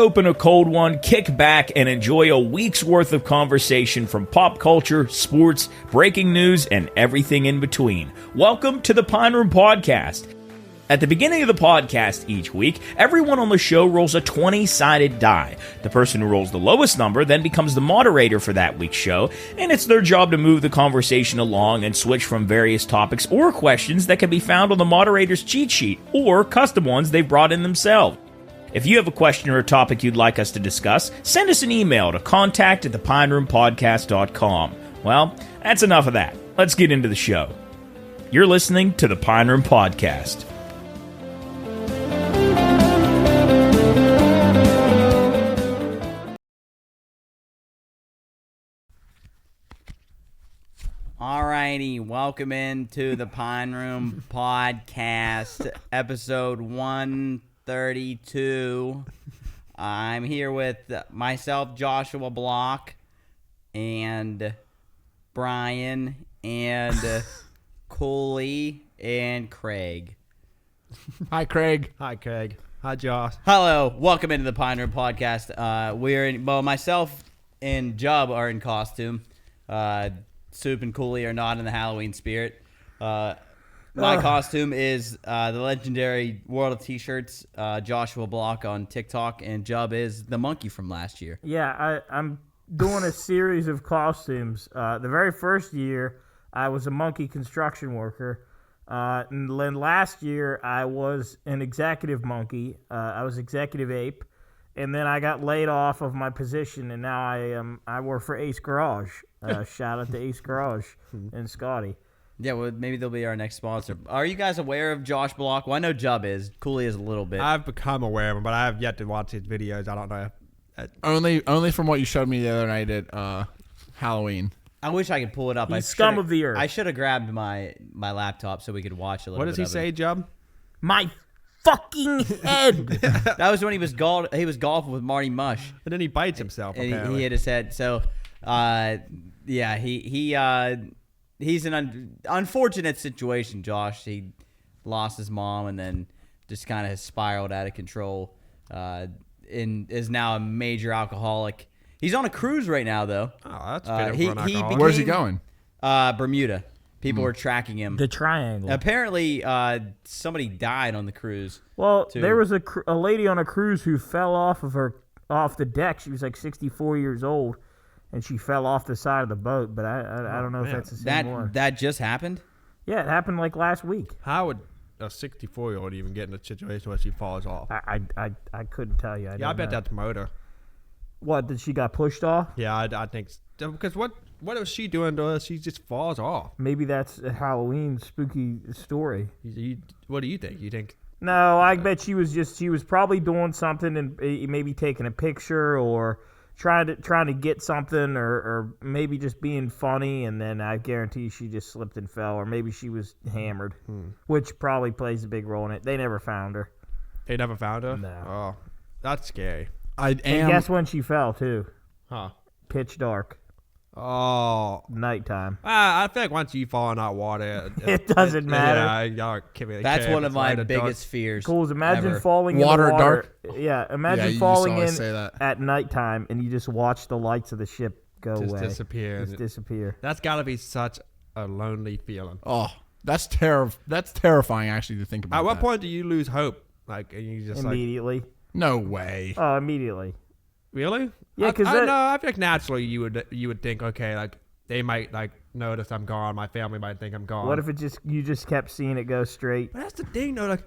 open a cold one, kick back, and enjoy a week's worth of conversation from pop culture, sports, breaking news, and everything in between. Welcome to the Pine Room Podcast. At the beginning of the podcast each week, everyone on the show rolls a 20-sided die. The person who rolls the lowest number then becomes the moderator for that week's show, and it's their job to move the conversation along and switch from various topics or questions that can be found on the moderator's cheat sheet, or custom ones they've brought in themselves. If you have a question or a topic you'd like us to discuss, send us an email to contact@ThePineRoomPodcast.com. Well, that's enough of that. Let's get into the show. You're listening to the Pine Room Podcast. Alrighty, welcome into the Pine Room Podcast, episode 132. I'm here with myself, Joshua Block, and Brian, and Cooley, and Craig. Hi, Craig. Hi, Craig. Hi, Josh. Hello, welcome into the Pine Room Podcast. Myself and Jub are in costume. Soup and Cooley are not in the Halloween spirit. My costume is the legendary World of T-Shirts, Joshua Block on TikTok, and Jub is the monkey from last year. Yeah, I'm doing a series of costumes. The very first year, I was a monkey construction worker. And then last year, I was an executive monkey. I was executive ape. And then I got laid off of my position, and now I work for Ace Garage. Shout out to Ace Garage and Scotty. Yeah, well, maybe they'll be our next sponsor. Are you guys aware of Josh Block? Well, I know Jub is. Cooley is a little bit. I've become aware of him, but I have yet to watch his videos. I don't know. Only from what you showed me the other night at Halloween. I wish I could pull it up. He's scum of the earth. I should have grabbed my laptop so we could watch a little bit. What does he say, Jub? My fucking head. That was when he was golfing with Marty Mush. And then he bites himself, And apparently. he hit his head. So, yeah, he's an unfortunate situation, Josh. He lost his mom and then just kind of has spiraled out of control and is now a major alcoholic. He's on a cruise right now, though. Oh, that's good for an alcoholic. Where's he going? Bermuda. People were tracking him. The triangle. Apparently, somebody died on the cruise. Well, too. there was a lady on a cruise who fell off the deck. She was like 64 years old, and she fell off the side of the boat. But I don't know if that's the same one. That just happened? Yeah, it happened like last week. How would a 64-year-old even get in a situation where she falls off? I couldn't tell you. I bet that's murder. What, did she got pushed off? Yeah, I think so. Because what is she doing to us? She just falls off. Maybe that's a Halloween spooky story. What do you think? You think? No, I bet she was probably doing something and maybe taking a picture or trying to get something or maybe just being funny, and then I guarantee she just slipped and fell, or maybe she was hammered, which probably plays a big role in it. They never found her. They never found her? No. Oh, that's scary. And guess when she fell, too? Huh. Pitch dark. Oh. Nighttime. I feel like once you fall in that water, It doesn't matter. Yeah, y'all That's one of my biggest fears. Cool. Imagine ever. falling Water in the water. dark? Yeah, imagine you used to falling always in say that. at nighttime and you just watch the lights of the ship go Just away. disappear. Just disappear. That's got to be such a lonely feeling. Oh, that's terrifying, actually, to think about. At what that. point do you lose hope? Like, and you just Immediately. No way. Oh, immediately. Really? Yeah, I 'cause I that- know. I feel like naturally you would think, okay, like they might like notice I'm gone. My family might think I'm gone. What if you just kept seeing it go straight? But that's the thing, though. Like,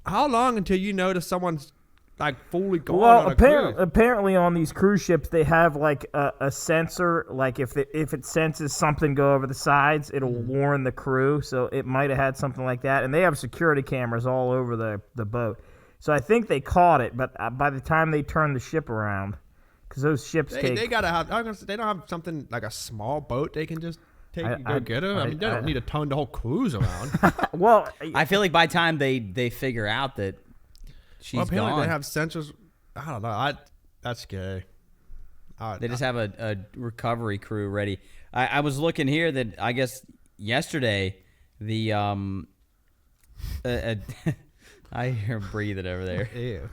how long until you notice someone's like fully gone Well, on a cruise? apparently on these cruise ships they have like a sensor. Like if it senses something go over the sides, it'll warn the crew. So it might have had something like that. And they have security cameras all over the boat. So I think they caught it, but by the time they turned the ship around, because those ships They gotta have. They don't have something like a small boat they can just take and go get her. I mean, they don't need to turn the whole cruise around. Well, I feel like by the time they figure out that she's apparently gone, they have sensors. I don't know. That's scary. they just have a recovery crew ready. I was looking here that I guess yesterday the I hear him breathing over there. Ew.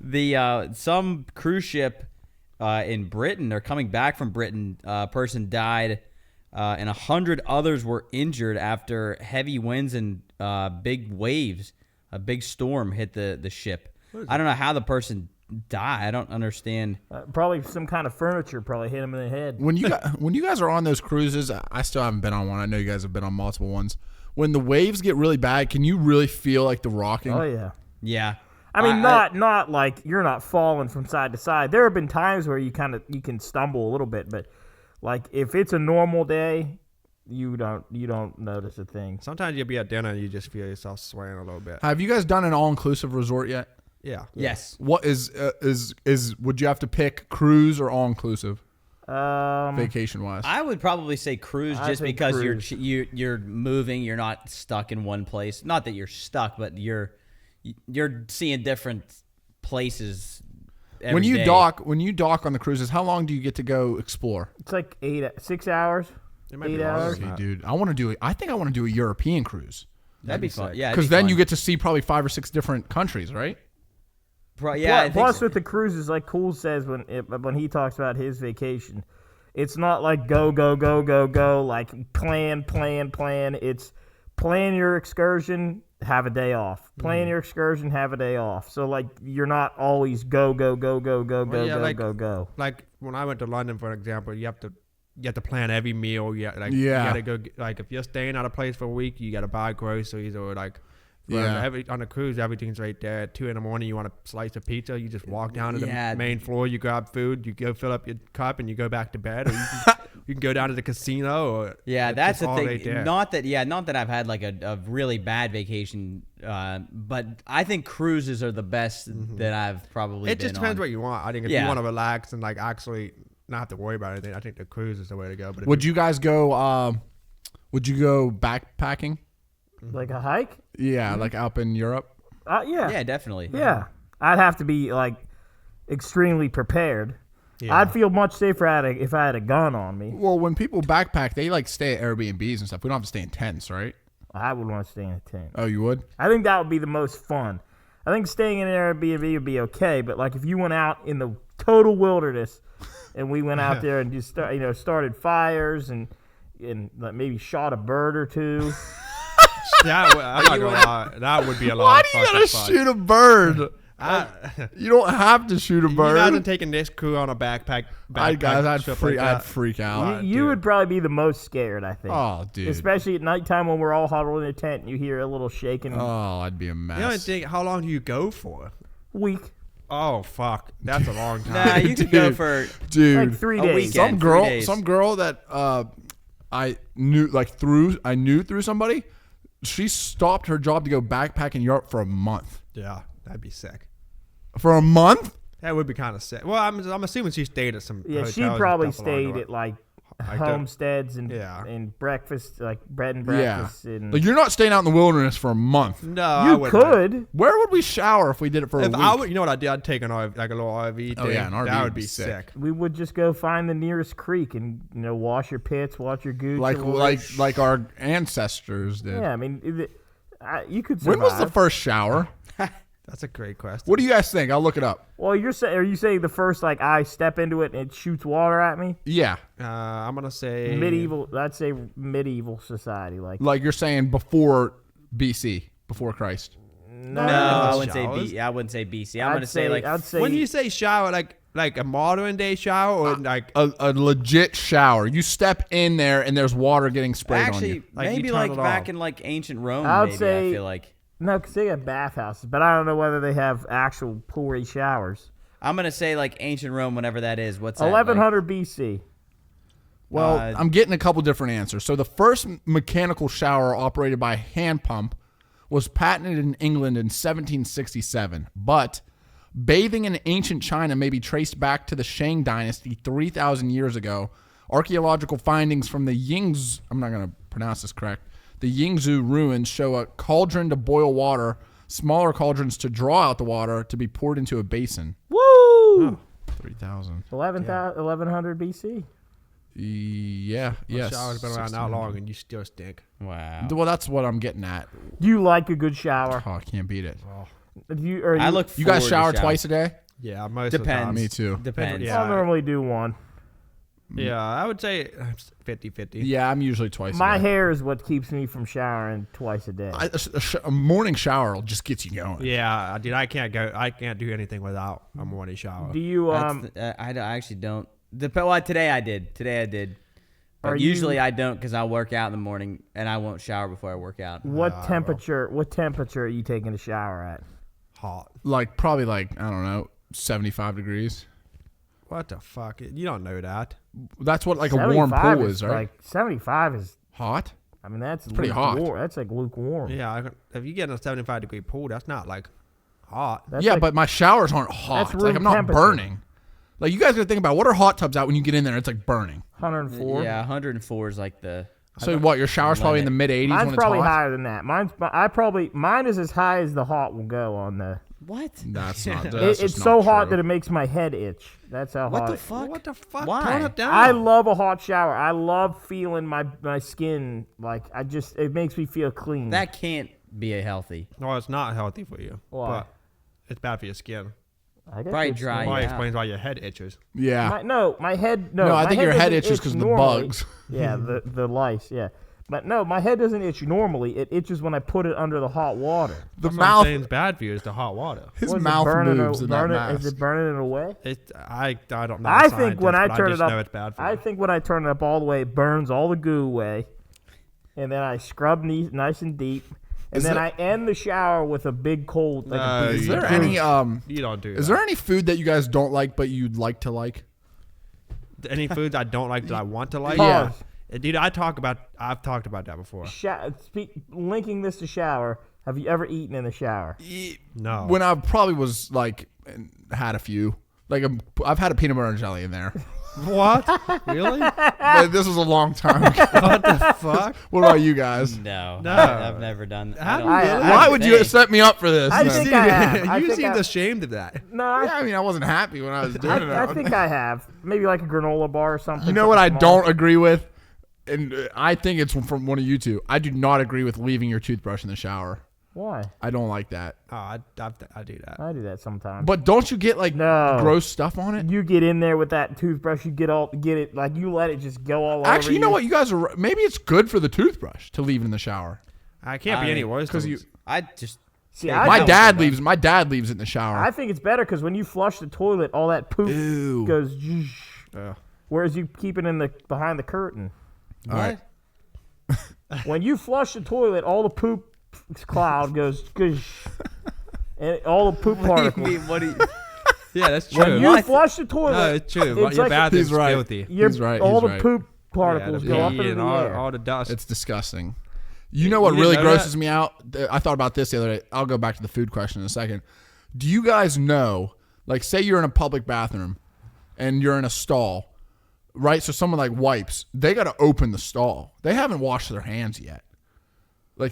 The some cruise ship in Britain, or coming back from Britain, person died, and 100 others were injured after heavy winds and big waves. A big storm hit the ship. I don't know how the person died. I don't understand. Probably some kind of furniture probably hit him in the head. When you guys are on those cruises, I still haven't been on one. I know you guys have been on multiple ones. When the waves get really bad, can you really feel like the rocking? Oh yeah. Yeah. I mean, not like you're not falling from side to side. There have been times where you can stumble a little bit, but like if it's a normal day, you don't notice a thing. Sometimes you'll be at dinner and you just feel yourself swaying a little bit. Have you guys done an all-inclusive resort yet? Yeah. Yes. What is would you have to pick cruise or all-inclusive? Vacation wise, I would probably say cruise, just because cruise. you're moving, you're not stuck in one place. Not that you're stuck, but you're seeing different places. When you dock on the cruises, how long do you get to go explore? It's like 6 hours. It might 8 be longer hours. than that. Dude, I think I want to do a European cruise. That'd be fun. Yeah, because then you get to see probably 5 or 6 different countries, right? Plus with the cruises, like Cool says when he talks about his vacation, it's not like go, like plan. It's plan your excursion, have a day off. Plan your excursion, have a day off. So like you're not always go. Like when I went to London, for example, you have to plan every meal. You gotta go. Like if you're staying at a place for a week, you gotta buy groceries, or like. On a cruise, everything's right there. At 2 a.m, you want a slice of pizza, you just walk down to the main floor, you grab food, you go fill up your cup, and you go back to bed. Or you can go down to the casino. Or that's the thing. Right, not that I've had like a really bad vacation, but I think cruises are the best that I've probably. It been just depends on. what you want. I think if you want to relax and like actually not have to worry about anything, I think the cruise is the way to go. But would you guys go? Would you go backpacking? Like a hike? Yeah, like up in Europe. Yeah, definitely. Yeah, I'd have to be like extremely prepared. Yeah. I'd feel much safer if I had a gun on me. Well, when people backpack, they like stay at Airbnbs and stuff. We don't have to stay in tents, right? I would want to stay in a tent. Oh, you would? I think that would be the most fun. I think staying in an Airbnb would be okay, but like if you went out in the total wilderness and we went out there and just started fires and like maybe shot a bird or two. I'm not gonna lie. That would be a lot. Why of do you gotta fun. shoot a bird? You don't have to shoot a bird. You imagine taking this crew on a backpack I'd freak out. You would probably be the most scared, I think. Oh, dude. Especially at nighttime when we're all huddled in a tent and you hear a little shaking. Oh, I'd be a mess. You don't think, how long do you go for? Week. Oh, fuck. That's a long time. Nah, you could go for like 3 days. weekend. 3 days. Some girl that I knew through somebody. She stopped her job to go backpack in Europe for a month. Yeah, that'd be sick. For a month? That would be kind of sick. Well, I'm assuming she stayed at some hotels. She probably stayed at like homesteads and breakfast, like bread and breakfast. Yeah. And like you're not staying out in the wilderness for a month. No, I you could. Where would we shower if we did it for a week? You know what I did? I'd take an RV, like a little RV thing. Oh, yeah, an RV that would be sick. We would just go find the nearest creek and wash your pits, wash your gooch. Like our ancestors did. Yeah, I mean, you could survive. When was the first shower? That's a great question. What do you guys think? I'll look it up. Well, are you saying the first, like, I step into it and it shoots water at me? Yeah. I'm going to say... Medieval, I'd say medieval society. Like you're saying before BC, before Christ. No, I wouldn't say BC. I wouldn't say BC. I'm going to say, like... I'd say, when you say shower, like a modern day shower or like... A legit shower. You step in there and there's water getting sprayed on you. Maybe like back in like ancient Rome, I feel like... No, because they have bathhouses, but I don't know whether they have actual poury showers. I'm going to say like ancient Rome, whenever that is. What's that? 1100 BC. Well, I'm getting a couple different answers. So the first mechanical shower operated by hand pump was patented in England in 1767. But bathing in ancient China may be traced back to the Shang Dynasty 3,000 years ago. Archaeological findings from the Yingzhou, I'm not going to pronounce this correct, the Yingzhou ruins show a cauldron to boil water, smaller cauldrons to draw out the water to be poured into a basin. Woo! 3,000. 1100 BC. Yeah, yes. Shower's been around that long and you still stink. Wow. Well, that's what I'm getting at. Do you like a good shower? Oh, I can't beat it. I look. You guys forward to shower showering. twice a day? Yeah, most Depends. of the time. Me too. Depends. Yeah. I'll normally do one. Yeah, I would say 50-50. Yeah, I'm usually twice My a day. hair is what keeps me from showering twice a day. A morning shower just gets you going. Yeah, dude, I can't do anything without a morning shower. Do you I actually don't. Well, today I did. Are But you- usually I don't because I'll work out in the morning and I won't shower before I work out. what temperature are you taking a shower at? Hot. Probably I don't know, 75 degrees. What the fuck? You don't know that. That's what a warm 75 pool is, right? 75 is, Hot? I mean, that's Pretty hot. lukewarm. That's like lukewarm. Yeah, if you get in a 75-degree pool, that's not hot. That's Yeah, like- but my showers aren't hot. That's room I'm not temperature. burning. You guys gotta think about what are hot tubs out when you get in there? It's burning. 104. Yeah, 104 is like the. So what? Your shower's probably in the mid 80s Mine's when it's probably hot. higher than that. Mine is as high as the hot will go on the. What? That's not. It's so hot that it makes my head itch. That's how What hot. the fuck? What the fuck? Why? Tone it down. I love a hot shower. I love feeling my skin it makes me feel clean. That can't be a healthy. No, it's not healthy for you. Why? But it's bad for your skin. I guess Probably it's- dry. Probably Yeah. explains why your head itches. Yeah. My head. No, No, I my think your head doesn't itches 'cause itch of the normally. bugs. Yeah, the lice. Yeah, but no, my head doesn't itch normally. It itches when I put it under the hot water. The That's what I'm mouth. saying is bad for you is the hot water. His What is it, mouth burning moves in that mask. Is it burning it away? I don't know. I the think when scientists, I but turn just it up, know it's bad for I you. think when I turn it up all the way, it burns all the goo away, and then I scrub nice and deep, and Is then there- I end the shower with a big cold. Like No, a big Is you there don't. any You don't do Is that. there any food that you guys don't like but you'd like to like? Any foods I don't like that I want to like? Pause. Dude, I've talked about that before. Linking this to shower. Have you ever eaten in the shower? No. When I probably was had a few. I've had a peanut butter and jelly in there. What? Really? But this was a long time ago. What the fuck? What about you guys? No, No. I've never done. How I do don't- you really? Why would you think. set me up for this? I No. think I have. I you think seemed I- ashamed of that. No, Yeah, I mean, I wasn't happy when I was doing it. I think I have. Maybe like a granola bar or something. You know what I something small. don't agree with? And I think it's from one of you two. I do not agree with leaving your toothbrush in the shower. Why? I don't like that. Oh, I do that. I do that sometimes. But don't you get No. gross stuff on it? You get in there with that toothbrush, you get it like you let it just go all over. Actually, you know what? You guys are maybe it's good for the toothbrush to leave it in the shower. I can't be I any mean, worse Because than you, I just. See, Yeah, I my think- dad leaves it in the shower. I think it's better because when you flush the toilet, all that poop Ew. goes. Zhoosh, Ugh. whereas you keep it behind the curtain. All right. When you flush the toilet, all the poop cloud goes. Goosh, and all the poop What do you particles. mean? What do you? Yeah, that's true. When you flush the toilet, No, it's true. It's Your like- bathroom's He's right. filthy. He's right, all he's the right. poop particles the go up pee into and the all, air. all the dust. It's disgusting. You know what You really didn't know grosses that? me out? I thought about this the other day. I'll go back to the food question in a second. Do you guys know, say you're in a public bathroom and you're in a stall, right? So someone wipes, they got to open the stall. They haven't washed their hands yet.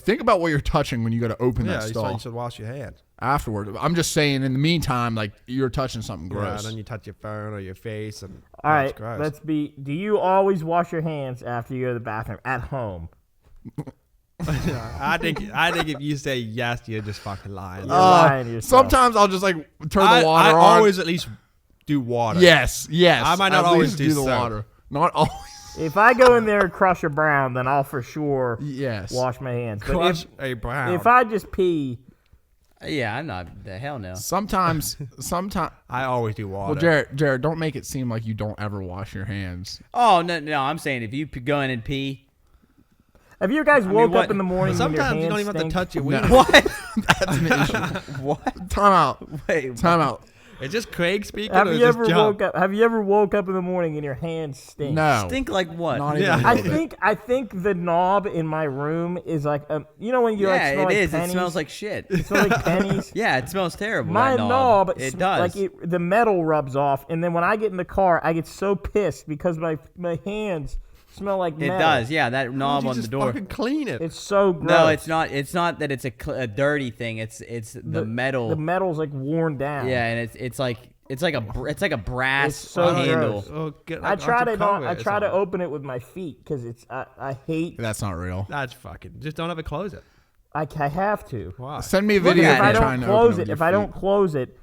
Think about what you're touching when you got to open yeah, that you stall should wash your hands. afterward. I'm just saying, in the meantime, you're touching something Yeah, gross. and then you touch your phone or your face, and All right, it's gross. do you always wash your hands after you go to the bathroom at home? I think if you say yes, you're just fucking lying. You're lying to yourself. Sometimes I'll just turn the I water on. always at least do water. Yes. I might not at always least do the soap. water. Not always. If I go in there and crush a brown, then I'll for sure Yes. wash my hands. But Crush a brown. if I just pee, Yeah, I'm not. The hell no. Sometimes. I always do water. Well, Jared, don't make it seem like you don't ever wash your hands. Oh no! I'm saying if you go in and pee. have you guys woke what- up in the morning and your Sometimes hands you don't even have to stink? touch your wiener. What? That's an issue. What? Time out. Wait. Time out. Is this Craig speaking Have or is you this ever John? woke up? Have you ever woke up in the morning and your hands stink? No. Stink like what? Not even Yeah. a I little bit. think the knob in my room is when you Yeah, smell it like is. pennies? It smells like shit. It smells like pennies. Yeah, it smells terrible. My that knob, It does. the metal rubs off, and then when I get in the car, I get so pissed because my hands smell like It metal. does. Yeah, that knob You on the just door. fucking clean it. It's so gross. No, it's not. It's not that it's a dirty thing. It's the metal. The metal's worn down. Yeah, and it's like a brass It's so handle. gross. Oh, get, I like, try onto to cover I it or try to something. open it with my feet because I hate. That's not real. That's fucking. Just don't ever close it. I have to. Why? Send me a Look, video if of I you don't trying to close open it, with if your I don't feet. close it,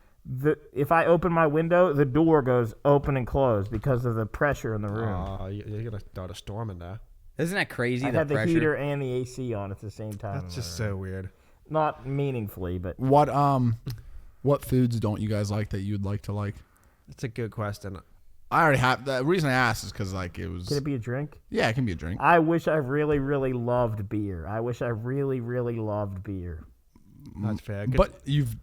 if I open my window, the door goes open and close because of the pressure in the room. Oh, you're gonna start a storm in there. Isn't that crazy? I The had the pressure. heater and the AC on at the same time. That's just so weird. Not meaningfully, but What foods don't you guys like that you'd like to like? It's a good question. I already have. The reason I asked is because like it was. could it be a drink? Yeah, it can be a drink. I wish I really, really loved beer. I wish I really, really loved beer. That's fair. But you've.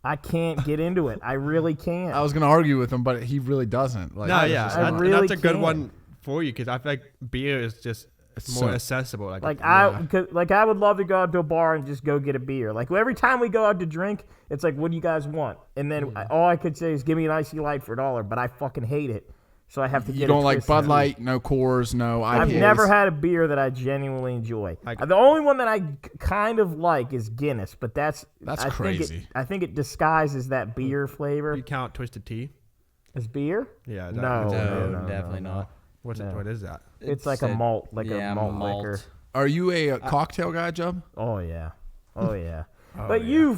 I can't get into it. I really can't. I was gonna argue with him, but he really doesn't. Like, no, I was yeah, just I like- and really that's a good can't. one for you because I feel like beer is just more so- accessible. I would love to go out to a bar and just go get a beer. Like every time we go out to drink, it's like, what do you guys want? And then all I could say is, give me an icy light for $1, but I fucking hate it, so I have to get. You don't a like Twisted Bud Tea. Light, no Coors, no IPAs. I've never had a beer that I genuinely enjoy. The only one that I kind of like is Guinness, but that's crazy. I think it disguises that beer flavor You count Twisted Tea? as beer. Yeah. No, definitely not. What is that? It's like a malt, a malt liquor. Are you a cocktail guy, Jub? Oh yeah, oh yeah. But you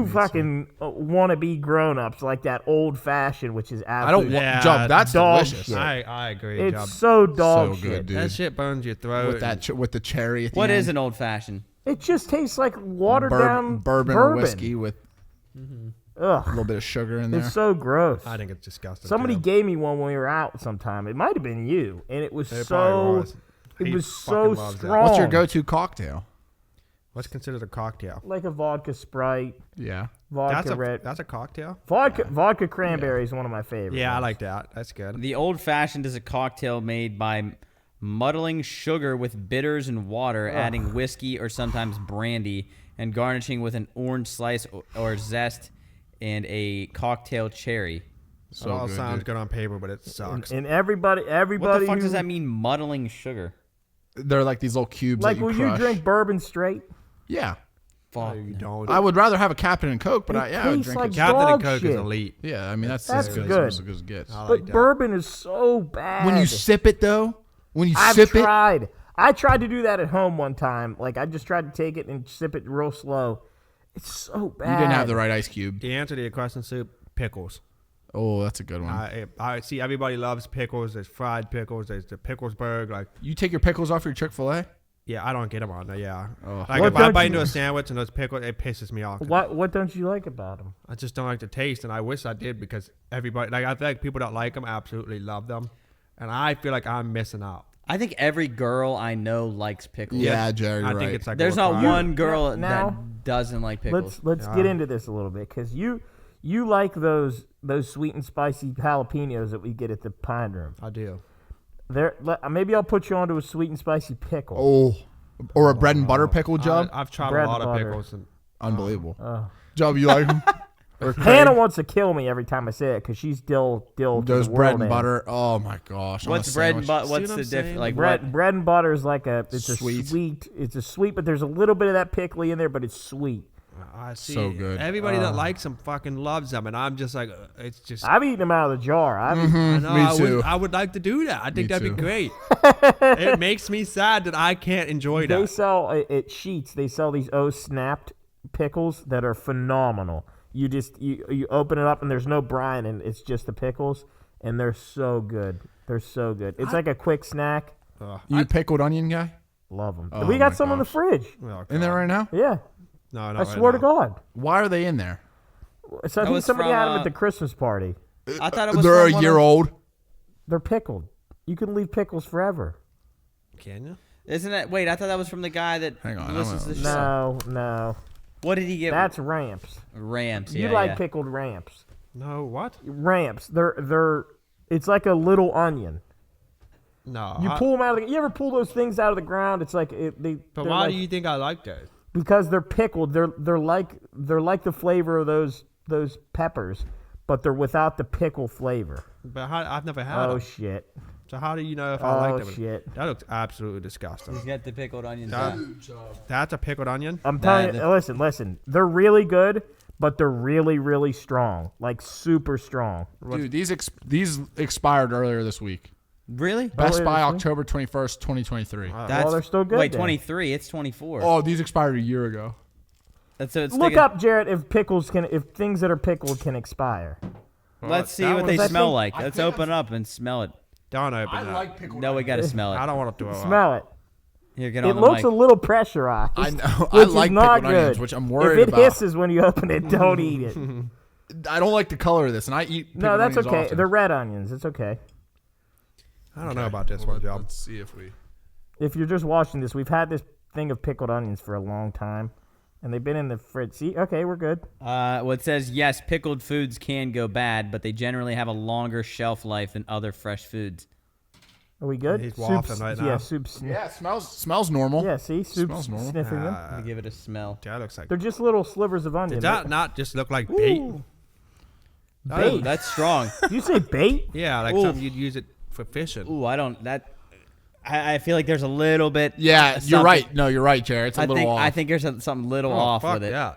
fucking want to be grown-ups like that old fashioned, which is I don't absolutely. want Jub. That's dog delicious. shit. I agree. It's Job. so dog So shit. good, dude. That shit burns your throat. With that with the cherry. At the What end. is an old fashioned? It just tastes like watered down bourbon or whiskey with a Ugh, little bit of sugar in there? it's so gross. I think it's disgusting. Somebody too. gave me one when we were out sometime. It might have been you, and it was It so. probably was. It He was fucking so loves that. strong. What's your go-to cocktail? What's considered a cocktail? Like a vodka Sprite, Yeah. vodka red, That's a cocktail. vodka cranberry is one of my favorites. Yeah, I like that. That's good. The old fashioned is a cocktail made by muddling sugar with bitters and water, adding whiskey or sometimes brandy, and garnishing with an orange slice or zest and a cocktail cherry. It all good, sounds dude. good on paper, but it sucks. And everybody. What the fuck who- does that mean, muddling sugar? They're like these little cubes Like, that you will crush. you drink bourbon straight? Yeah. Fuck. You don't. I would rather have a Captain and Coke, but It I would tastes drink like it. Captain and dog Coke shit. is elite. Yeah, I mean that's That's as good. good. As good as it gets. I like But that. bourbon is so bad. When you sip it though, I've sip it, tried. I tried to do that at home one time. Like I just tried to take it and sip it real slow. It's so bad. you didn't have the right ice cube. The answer to your question, Soup, pickles. Oh, that's a good one. I see everybody loves pickles. There's fried pickles. There's the Picklesburg. Like, You take your pickles off your Chick-fil-A? yeah, I don't get them on there. Yeah. Oh. Like, What if I don't bite you- into a sandwich and those pickles, it pisses me off. What don't you like about them? I just don't like the taste, and I wish I did because everybody, like, I feel like people that like them absolutely love them, and I feel like I'm missing out. I think every girl I know likes pickles. Yeah, Jerry, I right. think it's like There's a not requirement. one girl Now- that doesn't like pickles. Let's get into this a little bit because you like those sweet and spicy jalapenos that we get at the Pine Room. I do. Maybe I'll put you onto a sweet and spicy pickle. Oh, or a bread and butter pickle, Jub? I've tried Bread a lot and of butter. pickles, and Unbelievable. Jub, you like them? Hannah wants to kill me every time I say it because she's dill to Those the bread world and in. butter. Oh my gosh. on a What's bread and sandwich. butter? See What's what the I'm saying? difference? Like Bread and butter is like it's Sweet. a sweet. It's a sweet, but there's a little bit of that pickly in there, but it's sweet. I see So good. everybody that likes them fucking loves them, and I'm just like, it's just. I've eaten them out of the jar. I know, Me too. I would like to do that. I think Me that'd too. be great. It makes me sad that I can't enjoy They that. sell at Sheets. They sell these snapped pickles that are phenomenal. You just you open it up and there's no brine and it's just the pickles and they're so good. They're so good. It's like a quick snack. You pickled onion guy? Love them. Oh we got my some in the gosh. fridge. Oh, In there God. right now? Yeah, No, I right swear to now. God. Why are they in there? So I think was somebody from, had them at the Christmas party. I thought it was. They're from a one year of- old. They're pickled. You can leave pickles forever. Can you? Isn't it? Wait, I thought that was from the guy that Hang on, listens to the show. No. What did he get? That's ramps. Ramps. You Yeah, like yeah. pickled ramps. No, what? Ramps. They're it's like a little onion. No. You pull them out of the. You ever pull those things out of the ground? It's like But they're why like, do you think I like those? Because they're pickled. They're like the flavor of those peppers, but they're without the pickle flavor. But I've never had Oh them. shit! So how do you know if I Oh like them? shit! That looks absolutely disgusting. He's got the pickled onions. That- Yeah. That's a pickled onion? I'm telling Nah, you. Listen. They're really good, but they're really really strong, like super strong. Dude, these expired earlier this week. Really? Best Buy, seriously? October 21st, 2023. Well, they're still good. Wait, then. 23. It's 24. Oh, these expired a year ago. So it's Look sticking- up, Jarrett, if things that are pickled can expire. Let's see that what they was- smell think- like. Let's open up and smell it. Don't open that. pickled No, we got to smell I it. don't want to throw up. Smell it. Here, get on It the looks mic. a little pressurized. I know. Which I like is not pickled onions, good. which I'm worried If it about. hisses when you open it, don't eat it. I don't like the color of this, and I eat pickled No, that's onions okay. often. They're red onions. It's okay. I don't know about this one, Job. Let's see if we... If you're just watching this, we've had this thing of pickled onions for a long time, and they've been in the fridge. See, okay, we're good. Well, it says, yes, pickled foods can go bad, but they generally have a longer shelf life than other fresh foods. Are we good? He's wafting right now. Yeah, soup's. Yeah, it smells normal. Yeah, see, soup's Smells normal. sniffing them. Let me give it a smell. That looks like. They're just little slivers of onion. Did that not just look like bait? Ooh, Bait. that's strong. You say bait? Yeah, like Ooh. something you'd use it for fishing. Ooh, I feel like there's a little bit. Yeah, you're something- right. No, you're right, Jared. It's a little off. I think there's something little Oh, off fuck with it. yeah.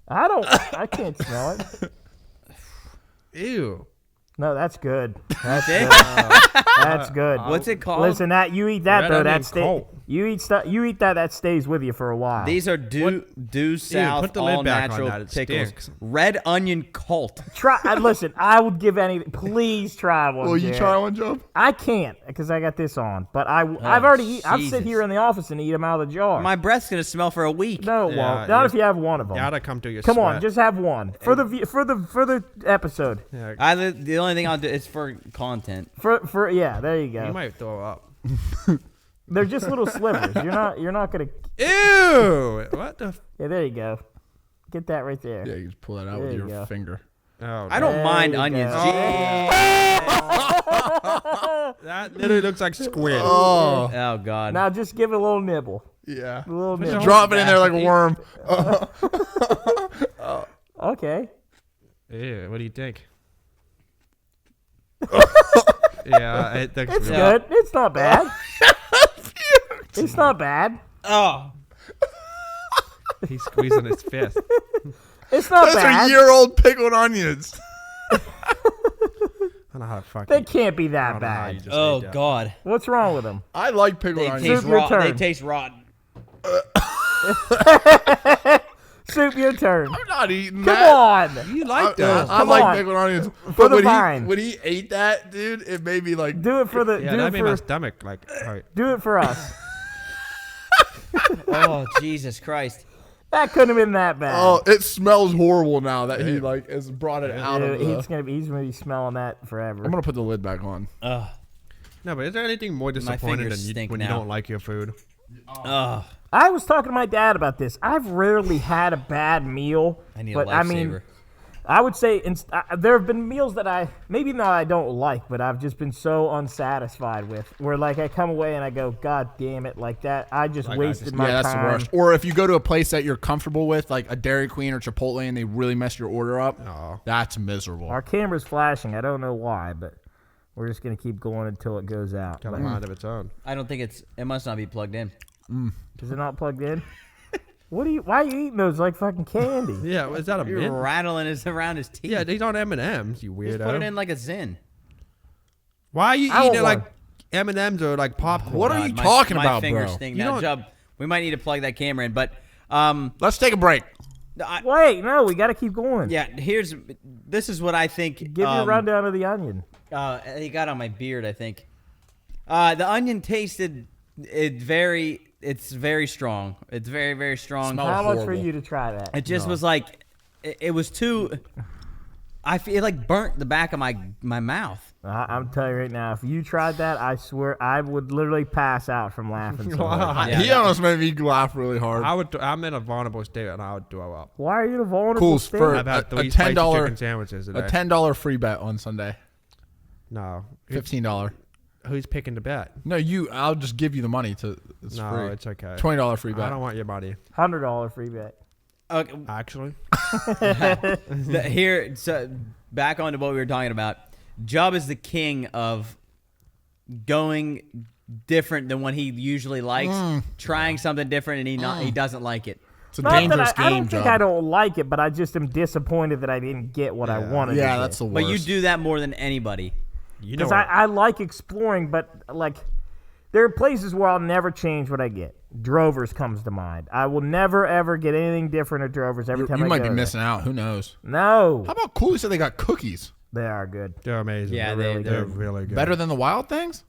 I can't smell it. Ew. No, that's good. That's Dick? good. That's good. What's it called? Listen, that you eat that Red though. onion That stay. cold. You eat stuff. You eat that. That stays with you for a while. These are due south put the lid all back on natural that. It pickles. stinks. Red onion cult. try. Listen, I would give anything. Please try one. Will you Jared. try one, Job? I can't because I got this on. But I've already. I've sit Jesus. here in the office and eat them out of the jar. My breath's gonna smell for a week. no, it Yeah, won't. Not you- if you have one of them. Gotta come to your Come on, sweat. just have one for the episode. Yeah, The only thing I'll do is for content. For yeah, there you go. you might throw up. They're just little slivers. You're not gonna. Ew! What the? Yeah, there you go. Get that right there. Yeah, you just pull that out There with you your go. finger. Oh, I don't There mind you onions. go. that literally looks like squid. Oh, Oh God. Now just give it a little nibble. yeah. A little Just nibble. drop it in there like a worm. Okay. Ew, what do you think? Yeah, it looks It's real. good. It's not bad. It's not bad. Oh. He's squeezing his fist. It's not Those bad. are year-old pickled onions. I don't know how to fucking. They can't be I that don't know how you bad. just Oh ate that. God. What's wrong with them? I like pickled They onions. taste your raw. They turn. taste rotten. Soup, your turn. I'm not eating Come that. on. You like that? I Come like on. pickled onions. For But the when vine. when he ate that, dude, it made me like. Do it for the. Yeah, do that it made my for. stomach like hurt. Do it for us. Oh Jesus Christ. That couldn't have been that bad. Oh, it smells horrible now that he like has brought it out Dude, of the. he's gonna be smelling that forever. I'm gonna put the lid back on. Ugh. No, but is there anything more disappointing fingers than you, stink when you now. don't like your food? Ugh. I was talking to my dad about this. I've rarely had a bad meal. I need but a I mean, lifesaver. I would say there have been meals that maybe not I don't like, but I've just been so unsatisfied with. Where like I come away and I go, God damn it, like that. I just wasted my Yeah, that's time. the worst. Or if you go to a place that you're comfortable with, like a Dairy Queen or Chipotle, and they really mess your order up, that's miserable. Our camera's flashing. I don't know why, but we're just gonna keep going until it goes out. Got a mind of its own. I don't think it must not be plugged in. Is it not plugged in? Why are you eating those like fucking candy? Yeah, is that a You're mint? rattling it around his teeth. Yeah, these aren't M&Ms, you Just put it weirdo. in like a Zin. Why are you I eating it want like M&Ms or like popcorn? What are you my- talking my about, fingers bro? Stink. You Now, don't- Jub, we might need to plug that camera in, but Let's take a break. Wait, no, we got to keep going. yeah, this is what I think. Give me a rundown of the onion. He got on my beard, I think. The onion tasted it's very strong. It's very, very strong. Smells How much for horrible. you to try that? It just was like it was too. I feel it like burnt the back of my mouth. I'm telling you right now, if you tried that, I swear I would literally pass out from laughing so hard. Yeah, He that- almost made me laugh really hard. I'm in a vulnerable state and I would throw up. Why are you the vulnerable Cool, state? for I've had a 3 spicy $10 chicken sandwiches today. A $10 free bet on Sunday. No. $15. Who's picking the bet? No, I'll just give you the money to. It's No, free. it's okay. $20 free bet. I don't want your money. $100 free bet. Okay, Actually. here, so back on to what we were talking about. Job is the king of going different than what he usually likes, trying something different, and he doesn't like it. It's a Not that dangerous I game, don't think Joe. I don't like it, but I just am disappointed that I didn't get what I wanted. Yeah, to that's the get. worst. But you do that more than anybody. Because I like exploring, but like there are places where I'll never change what I get. Drover's comes to mind. I will never ever get anything different at Drover's every time I go. You might be missing out. Who knows? No. How about Cooley said they got cookies? They are good. They're amazing. Yeah, they're really good. Better than the Wild Things?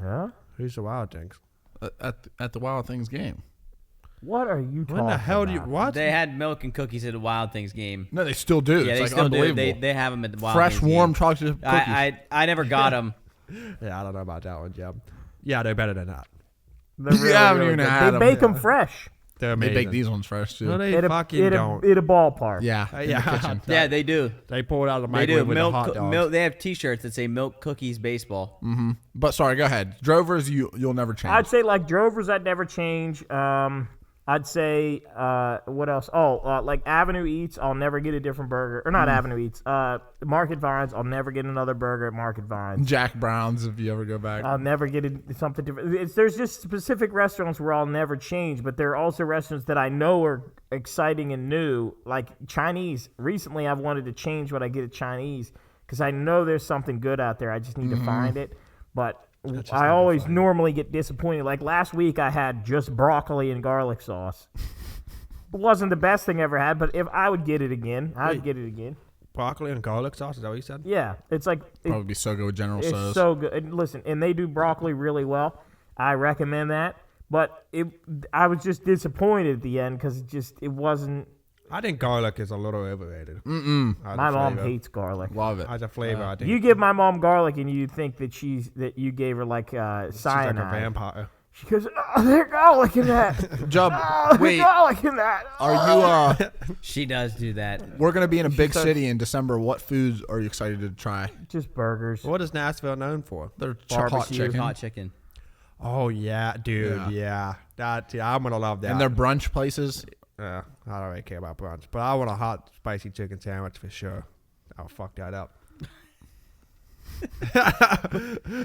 Huh? Who's the Wild Things? At the Wild Things game. What are you talking about? When the hell do you what? They had milk and cookies at the Wild Things game. No, they still do. Yeah, It's they like still do. unbelievable. They have them at the Wild Fresh, Things warm game. chocolate cookies. I never got them. Yeah, I don't know about that one, Jeb. Yeah, they're better than that. They're really, Yeah, I haven't really even good. had They them. bake them fresh. They're They amazing. bake these ones fresh too. No, they fucking don't. In a ballpark. Yeah, in the kitchen. Yeah, they do. They pull it out of the They do. microwave with the hot dogs. Milk. They have T-shirts that say "Milk Cookies Baseball." But sorry, go ahead. Drovers, you'll never change. I'd say like Drover's, I'd never change. I'd say what else? Like Avenue Eats, I'll never get a different burger. Or not Avenue Eats. Market Vines, I'll never get another burger at Market Vines. Jack Brown's, if you ever go back. I'll never get something different. There's just specific restaurants where I'll never change, but there are also restaurants that I know are exciting and new, like Chinese. Recently, I've wanted to change what I get at Chinese because I know there's something good out there. I just need to find it. But I always normally get disappointed. Like last week, I had just broccoli and garlic sauce. It wasn't the best thing I ever had, but if I would get it again, I would get it again. Broccoli and garlic sauce, is that what you said? Yeah, it's like Probably be so good with General it's Tso's. so good. And listen, and they do broccoli really well. I recommend that. But I was just disappointed at the end because it wasn't. I think garlic is a little overrated. My mom hates garlic. Love it. As a flavor, I think You give my mom garlic and you think that you gave her like she's like cyanide. a vampire. She goes, "Oh, there's garlic in that. Jub, Oh, wait, there's garlic in that." are you? She does do that. We're gonna be in a big city in December. What foods are you excited to try? Just burgers. What is Nashville known for? They're hot Barbecue. chicken, Hot chicken. Oh yeah, dude, Yeah. I'm gonna love that. and they're brunch places. I don't really care about brunch, but I want a hot spicy chicken sandwich for sure. I'll fuck that up.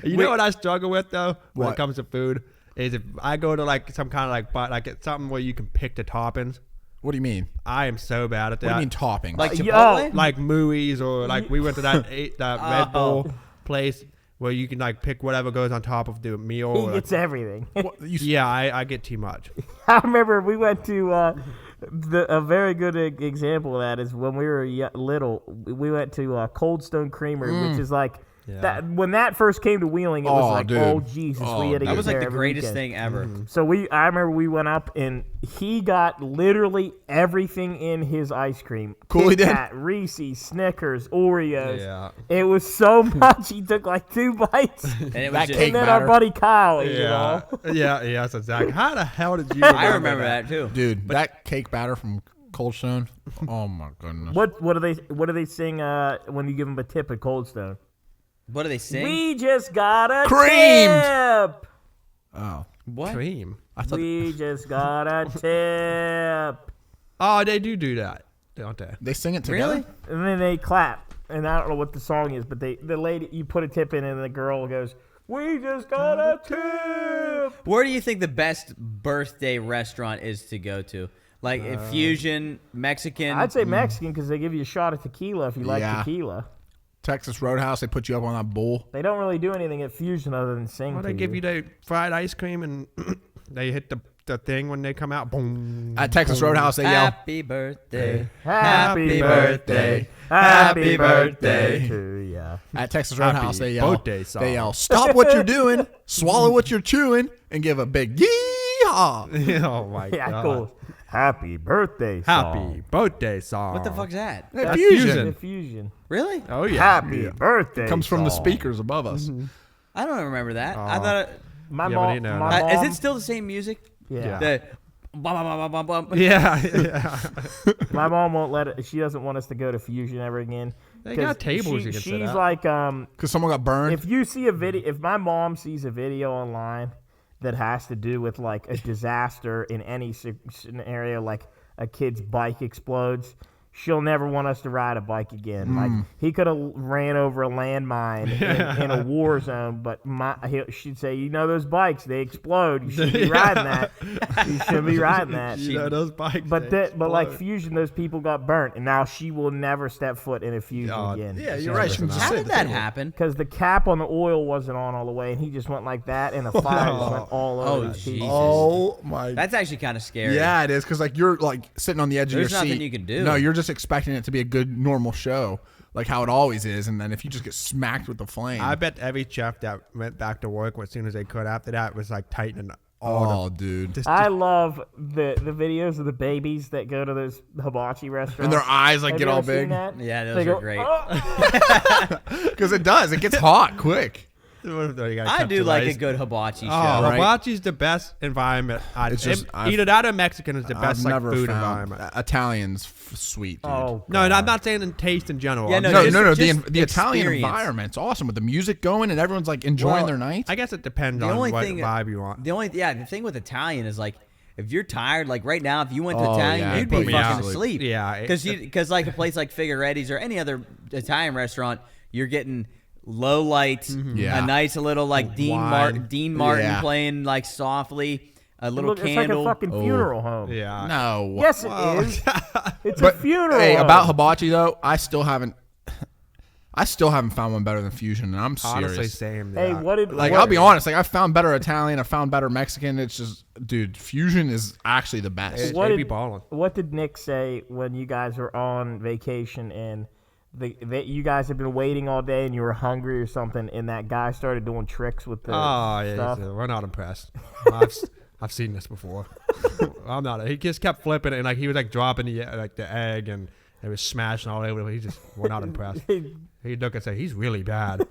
You know what I struggle with though when What? it comes to food is if I go to like some kind of like it's something where you can pick the toppings. What do you mean? I am so bad at that. What do you mean toppings? Like Yo. Chipotle? Like Mooey's or like we went to that Red Bull place where you can like pick whatever goes on top of the meal. He or, gets everything. What- you- yeah, I get too much. I remember we went to a very good example of that is when we were little. We went to Cold Stone Creamery, which is like that. When that first came to Wheeling, it was Oh, like, dude. oh Jesus, Oh, we had to That get was like there the every greatest weekend. thing ever. So I remember we went up and he got literally everything in his ice cream. Cool, he Kit did. Kat, Reese's, Snickers, Oreos. Yeah. It was so much. He took like 2 bites. And it was That just, cake And then batter. our buddy Kyle, you Yeah, know. yeah, that's exactly. How the hell did you? I remember that too. Dude, that cake batter from Cold Stone. Oh my goodness. What do they sing when you give them a tip at Cold Stone? What do they sing? We just got a Creamed. tip. Oh, What? Cream. I thought We just got a tip. Oh, they do that, don't they? they sing it together. Really? And then they clap. And I don't know what the song is, but the lady, you put a tip in and the girl goes, "We just got a tip." Where do you think the best birthday restaurant is to go to? Like fusion, Mexican. I'd say Mexican because they give you a shot of tequila if you like Yeah. tequila. Texas Roadhouse. They put you up on that bull. They don't really do anything at Fusion other than sing Well, to they give you the fried ice cream and they hit the thing when they come out. Boom. At Texas Roadhouse, they yell, Happy birthday. Happy birthday. Happy birthday to ya. At Texas Roadhouse, they Happy yell, birthday song. they yell, "Stop what you're doing, swallow what you're chewing, and give a big yeehaw." Oh my Yeah, god. cool. Happy birthday Happy song. birthday song. What the fuck's that? Hey, That's Fusion. The Fusion. Really? Oh yeah. Happy birthday Comes from the song. speakers above us. I don't remember that. I thought. My Yeah, but mom. you know, My mom. Is it still the same music? Yeah. The bum, bum, bum, bum, bum. Yeah. My mom won't let it. She doesn't want us to go to Fusion ever again. They got 'Cause tables you can sit She's at. like, Because someone got burned. if you see a video, if my mom sees a video online that has to do with like a disaster in any scenario, like a kid's bike explodes, she'll never want us to ride a bike again. Like, he could have ran over a landmine in a war zone, but she'd say, you know those bikes, they explode. You shouldn't be riding that. You shouldn't be riding that. You know those bikes. But like Fusion, those people got burnt, and now she will never step foot in a Fusion again. Yeah, you're right. How did that happen? Because the cap on the oil wasn't on all the way, and he just went like that, and the fire just went all over his Jesus. teeth. Oh my! That's actually kind of scary. Yeah, it is because like you're like sitting on the edge of your seat. There's nothing you can do. No, you're just expecting it to be a good normal show, like how it always is, and then if you just get smacked with the flame, I bet every chef that went back to work as soon as they could after that was like tightening. Dude. I love the videos of the babies that go to those hibachi restaurants. And their eyes like Have get you all ever seen big. that? Yeah, those They are go, great. Because it does. It gets hot quick. I do like a good hibachi show. Oh, right? hibachi's the best environment. Either that or Mexican is the best I've like never food found environment. Italian's sweet, dude. Oh, No, God. I'm not saying in taste in general. Yeah, I'm no, saying- No, just the Italian experience. environment's awesome with the music going and everyone's like enjoying their night. I guess it depends The on only what thing- vibe you want. The thing with Italian is like, if you're tired, like right now, if you went to Oh, Italian, yeah, you'd put be me fucking out. asleep. Yeah, because like a place like Figueretti's or any other Italian restaurant, you're getting low light, Yeah. a nice little like Dean Wine. Martin Yeah. playing like softly, a little It's like a candle. fucking funeral home. Yeah. No. Yes, it is. It's But a funeral hey, home. about hibachi though, I still haven't found one better than Fusion, and I'm serious. Honestly, same. Hey, yeah. what did Like, what, I'll be honest, like I found better Italian, I found better Mexican. It's just, dude, Fusion is actually the best. What They be did- balling. What did Nick say when you guys were on vacation and you guys had been waiting all day and you were hungry or something, and that guy started doing tricks with the Oh, yeah, stuff? we're not impressed. I've seen this before. I'm not. He just kept flipping it, and like he was like dropping the egg, and it was smashing all over. We're not impressed. He looked and said, "He's really bad,"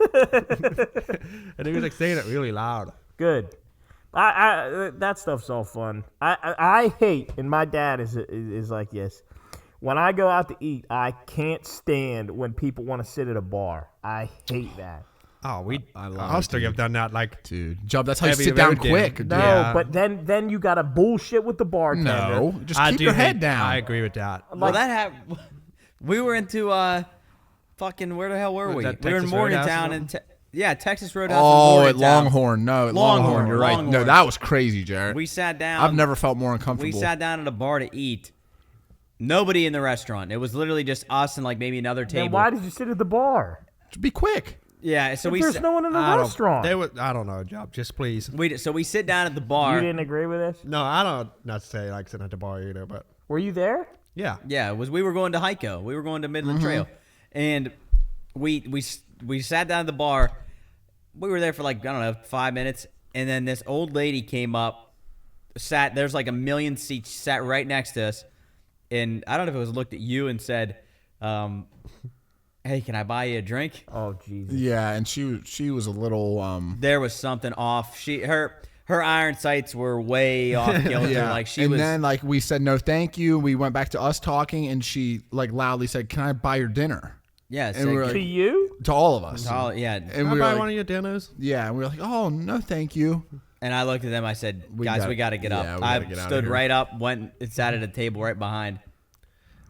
and he was like saying it really loud. Good. I that stuff's all fun. I hate, and my dad is like this. When I go out to eat, I can't stand when people want to sit at a bar. I hate that. Oh, I love I'll it, still have done that. Like, Dude, Job, that's how you Every sit down road game. quick. No, dude. Yeah. but then you got to bullshit with the bartender. No, just I keep do your hate- head down. I agree with that. Well, that happened. We were into fucking where the hell were we? that We were in Texas Roadhouse Morgantown or and Texas Roadhouse. Oh, in at Morgantown. Longhorn. No, at Longhorn, Longhorn. You're right. No, Longhorn. that was crazy, Jared. We sat down. I've never felt more We uncomfortable. sat down at a bar to eat. Nobody in the restaurant. It was literally just us and like maybe another table. Then why did you sit at the bar? Be quick. Yeah, so If we there's sit- no one in the I restaurant. I don't know, Job. Just please. so we sit down at the You bar. didn't agree with this? No, I don't. Not say like sitting at the bar either, but Were you there? yeah. Yeah, we were going to Heiko. We were going to Midland Trail, and we sat down at the bar. We were there for like, I don't know, 5 minutes, and then this old lady came up, there's like a million seats, sat right next to us, and I don't know if it was looked at you and said, "Hey, can I buy you a drink?" Oh, Jesus. Yeah, and she was a little There was something off. Her iron sights were way off kilter. yeah. Like she and was. then like we said no thank you. We went back to us talking, and she like loudly said, "Can I buy your dinner?" yeah, and we were To like- you? To all of us. yeah. And Can I we were buy like, one of your dinners? yeah, and we were like, "Oh no, thank you." And I looked at them. I said, We "Guys, gotta- we got to get yeah, up." we gotta I get outta stood here. right up, went and sat at a table right behind.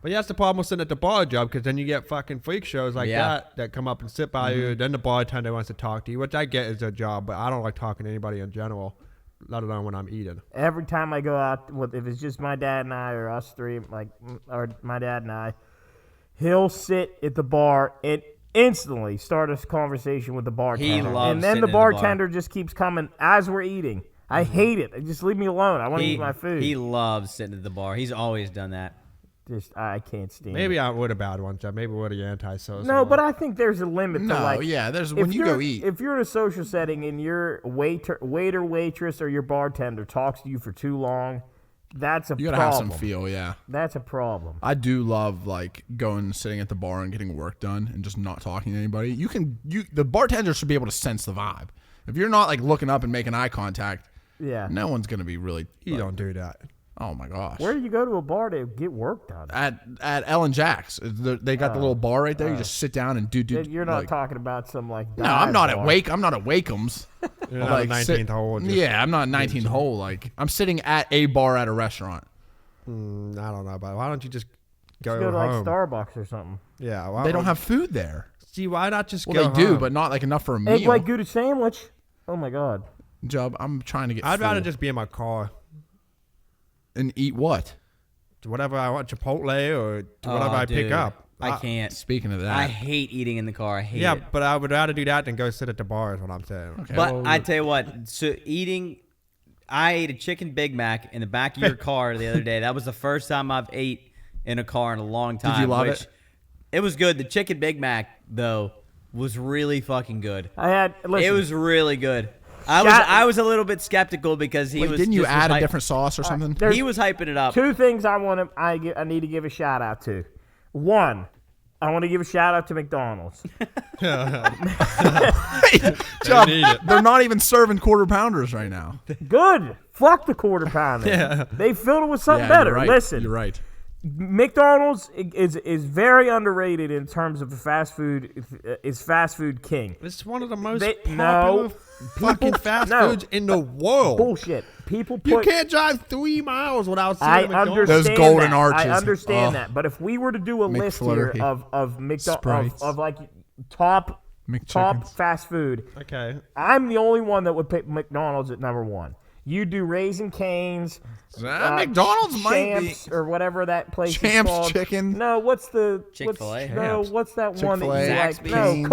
But yeah, that's the problem with sitting at the bar, Job, because then you get fucking freak shows like Yeah. that come up and sit by you. Then the bartender wants to talk to you, which I get is their job, but I don't like talking to anybody in general, let alone when I'm eating. Every time I go out, if it's just my dad and I or us three, or my dad and I, he'll sit at the bar and instantly start a conversation with the bartender. loves and then sitting the in the bar. bartender just keeps coming as we're eating. I hate it. Just leave me alone. I want to eat my food. He loves sitting at the bar. He's always done that. I can't stand it. Maybe I would have bad one, Job. Maybe would have anti-social. No, but I think there's a limit to No, like. yeah, there's if when you go you're- eat. If you're in a social setting and your waiter, waitress, or your bartender talks to you for too long, that's a You gotta problem. have some feel, yeah. That's a problem. I do love like going and sitting at the bar and getting work done and just not talking to anybody. The bartender should be able to sense the vibe. If you're not like looking up and making eye contact, Yeah. no one's gonna be really. You don't do that. Oh my gosh. Where do you go to a bar to get work done? At Ellen Jack's, they got the little bar right there. You just sit down and do. You're not like, talking about some like. No, I'm not bar. at Wake. I'm not at Wakeham's. You're not a 19th hole. Just, Yeah, I'm not 19th hole. Like I'm sitting at a bar at a restaurant. I don't know about it. Why don't you just go to like home. Starbucks or something. Yeah, well, They don't have food there. See, why not just Well, go they do, home? but not like enough for a meal. Egg white Gouda sandwich. Oh my god. Job, I'm trying to get I'd rather full. just be in my car. And eat what? Whatever I want, Chipotle or whatever I pick Dude, up. I can't. Speaking of that. I hate eating in the car. I hate Yeah, it. but I would rather do that than go sit at the bar is what I'm saying. Okay, But well, I tell you what, so I ate a chicken Big Mac in the back of your car the other day. That was the first time I've ate in a car in a long time. Did you love it? It was good. The chicken Big Mac, though, was really fucking good. Listen, It was really good. I was a little bit skeptical because he wait, was. didn't you just add a hype- different sauce or something? there's He was hyping it up. 2 things I need to give a shout out to. One, I want to give a shout out to McDonald's. Job, need it. they're not even serving quarter pounders right now. Good. Fuck the quarter pounder. Yeah. They filled it with something Yeah, better. you're right. Listen, You're right. McDonald's is very underrated in terms of fast food. Is fast food king. It's one of the most No. popular fucking fast no. foods in the world. Bullshit. People You put. can't drive 3 miles without seeing I a McDonald's. understand Those golden that. arches. I understand Oh. that. But if we were to do a list here McFlurry. of Sprites. of like top McChickens. fast food, Okay. I'm the only one that would pick McDonald's at number 1. You do Raising Cane's, McDonald's might be. Champs or whatever that place Champs is called. Chicken. No, what's the Chick-fil-A. What's that one that you Chick-fil-A. like? Zaxby's. No,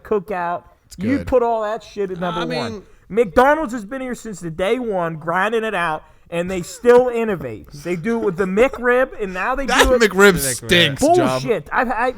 Cookout. You good. put all that shit at number I mean- 1. McDonald's has been here since the day one, grinding it out, and they still innovate. They do it with the McRib, and now they That do it. McRib stinks, Job. Bullshit.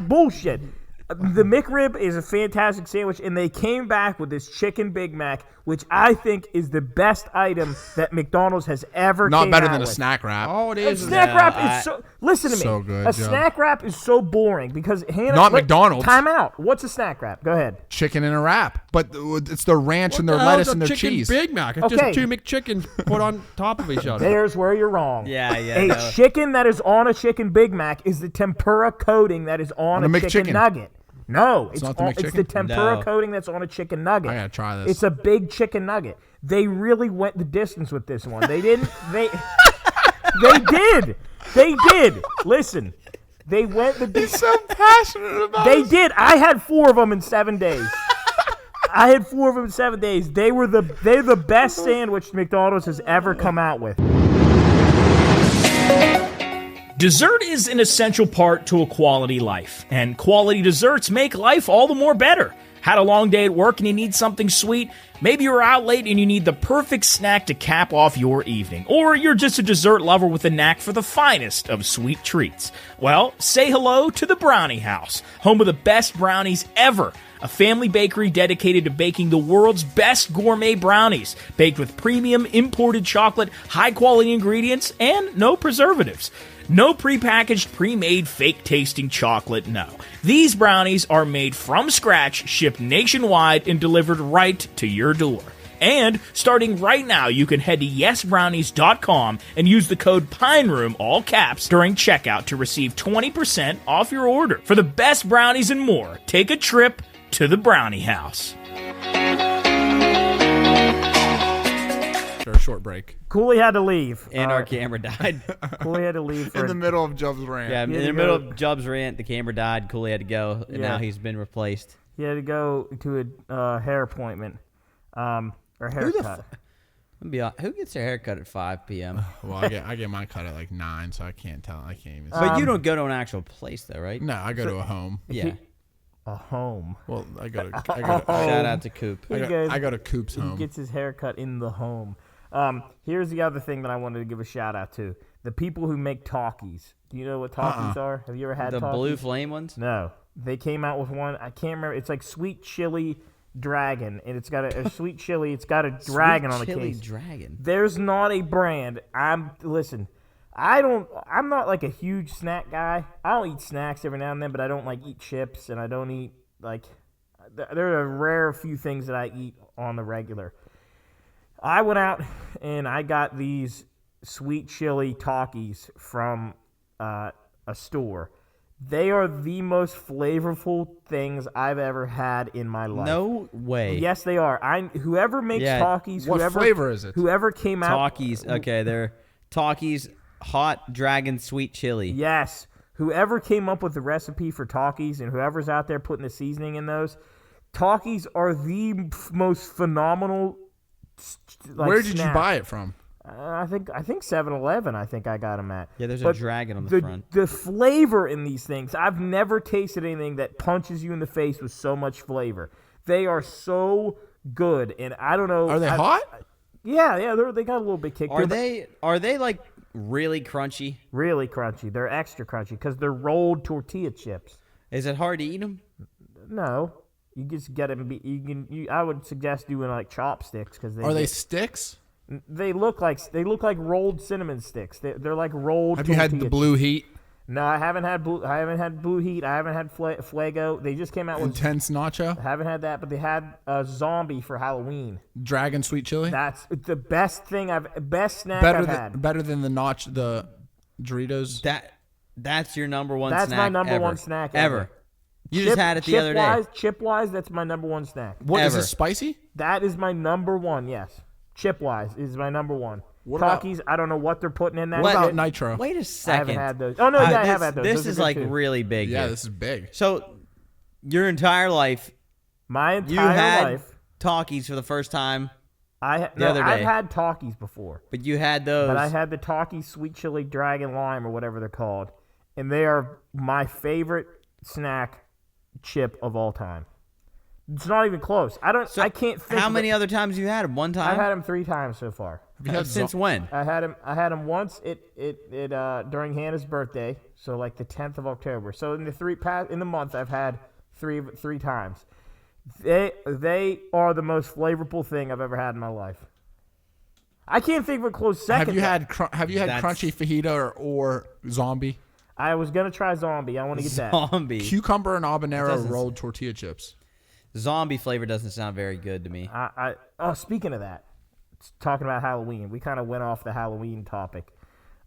Bullshit. The McRib is a fantastic sandwich, and they came back with this chicken Big Mac, which I think is the best item that McDonald's has ever Not came better out than a with. snack wrap. All it A is snack No, wrap I- is so. Listen to me. So good, a Joe. snack wrap is so boring because Hannah. Not McDonald's. Time out. What's a snack wrap? Go ahead. Chicken in a wrap. But it's their ranch What and their the hell's lettuce a and their chicken cheese. Big Mac. It's Okay. just 2 McChickens put on top of each other. There's where you're wrong. Yeah, A no. chicken that is on a chicken Big Mac is the tempura coating that is on On a a chicken McChicken. nugget. No, it's not the it's the McChicken? tempura No. coating that's on a chicken nugget. I gotta try this. It's a big chicken nugget. They really went the distance with this one. They didn't. They did. They did. Listen, they went the distance. so passionate about They it. did. I had 4 of them in 7 days. I had 4 of them in 7 days. They're the best sandwich McDonald's has ever come out with. Dessert is an essential part to a quality life, and quality desserts make life all the more better. Had a long day at work and you need something sweet? Maybe you're out late and you need the perfect snack to cap off your evening. Or you're just a dessert lover with a knack for the finest of sweet treats. Well, say hello to the Brownie House, home of the best brownies ever. A family bakery dedicated to baking the world's best gourmet brownies, baked with premium imported chocolate, high-quality ingredients, and no preservatives. No prepackaged, pre-made, fake-tasting chocolate, no. These brownies are made from scratch, shipped nationwide, and delivered right to your door. And starting right now, you can head to yesbrownies.com and use the code PINEROOM, all caps, during checkout to receive 20% off your order. For the best brownies and more, take a trip to the Brownie House. After a short break. Cooley had to leave. And our camera died. Cooley had to leave for In the middle of Job's rant. Yeah, in had the to middle go- of Jub's rant, the camera died. Cooley had to go, and Yeah. now he's been replaced. he had to go to a hair appointment, or haircut. Who gets their hair cut at 5 p.m.? Well, I get mine cut at like 9, so I can't tell. I can't even. But you don't go to an actual place, though, right? No, I go to a home. Yeah. A home. Well, I go to Shout out to Coop. He goes- I go to Coop's He home. gets his hair cut in the home. Here's the other thing that I wanted to give a shout out to: the people who make talkies. Do you know what talkies are? Have you ever had The talkies? blue flame ones? No, they came out with one. I can't remember. It's like sweet chili dragon, and it's got a sweet chili. It's got a dragon on the Chili case. dragon. There's not a brand. I'm not like a huge snack guy. I'll eat snacks every now and then, but I don't like eat chips, and I don't eat like. There are a rare few things that I eat on the regular. I went out and I got these sweet chili talkies from a store. They are the most flavorful things I've ever had in my life. No way. Yes, they are. Whoever makes Yeah. talkies, What flavor is it? Whoever came out, Talkies. Okay, they're Talkies hot dragon sweet chili. Yes. Whoever came up with the recipe for Takis and whoever's out there putting the seasoning in those, Takis are the most phenomenal. Where did you buy it from? I think 7-Eleven. I think I got them at. Yeah, there's a dragon on the front. The flavor in these things, I've never tasted anything that punches you in the face with so much flavor. They are so good, and I don't know. Are they hot? Yeah, they got a little bit kicked. Are they like really crunchy? Really crunchy. They're extra crunchy because they're rolled tortilla chips. Is it hard to eat them? No, you just get them. I would suggest doing like chopsticks because they sticks? They look like rolled cinnamon sticks. They're like rolled. Have you had the Blue Heat? No, I haven't had Blue Heat. I haven't had Fuego. They just came out with Intense Nacho. I haven't had that, but they had a zombie for Halloween. Dragon sweet chili. That's the best snack I've had. Better than the Doritos. That's your number one. That's snack my number ever. one snack ever. You just had it the other day. Chip-wise, that's my number one snack. What is it? Spicy? That is my number one. Yes, chip-wise is my number one. Takis, I don't know what they're putting in that. What about Nitro? Wait a I second. haven't had those. Oh no, I have had those. This Those is are like good too. really big. Yeah, here. this is big. So, your entire life, My you entire had life, Takis for the first time, other day. I've had Takis before, but you had those. but I had the Takis Sweet Chili Dragon Lime or whatever they're called, and they are my favorite snack chip of all time. It's not even close. I can't think. How many other times have you had them? One time? I've had them 3 times so far. Since when? I had him once during Hannah's birthday, so like the 10th of October. So in the month I've had three times. They are the most flavorful thing I've ever had in my life. I can't think of a close second. Have you had crunchy fajita or zombie? I was gonna try zombie. I want to get that. Zombie. Cucumber and habanero rolled tortilla chips. Zombie flavor doesn't sound very good to me. Speaking of that, talking about Halloween, we kind of went off the Halloween topic.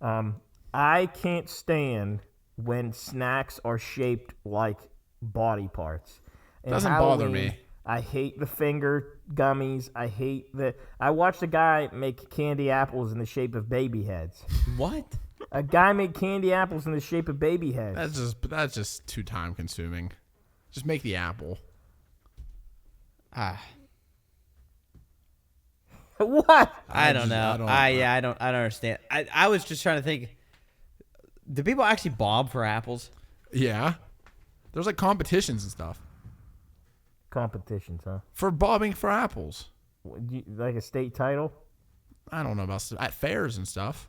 I can't stand when snacks are shaped like body parts. Doesn't bother me. I hate the finger gummies. I watched a guy make candy apples in the shape of baby heads. What? A guy made candy apples in the shape of baby heads. That's just too time consuming. Just make the apple. What? I don't know. I don't understand. I was just trying to think. Do people actually bob for apples? Yeah. There's like competitions and stuff. Competitions, huh? For bobbing for apples. Like a state title? I don't know about at fairs and stuff.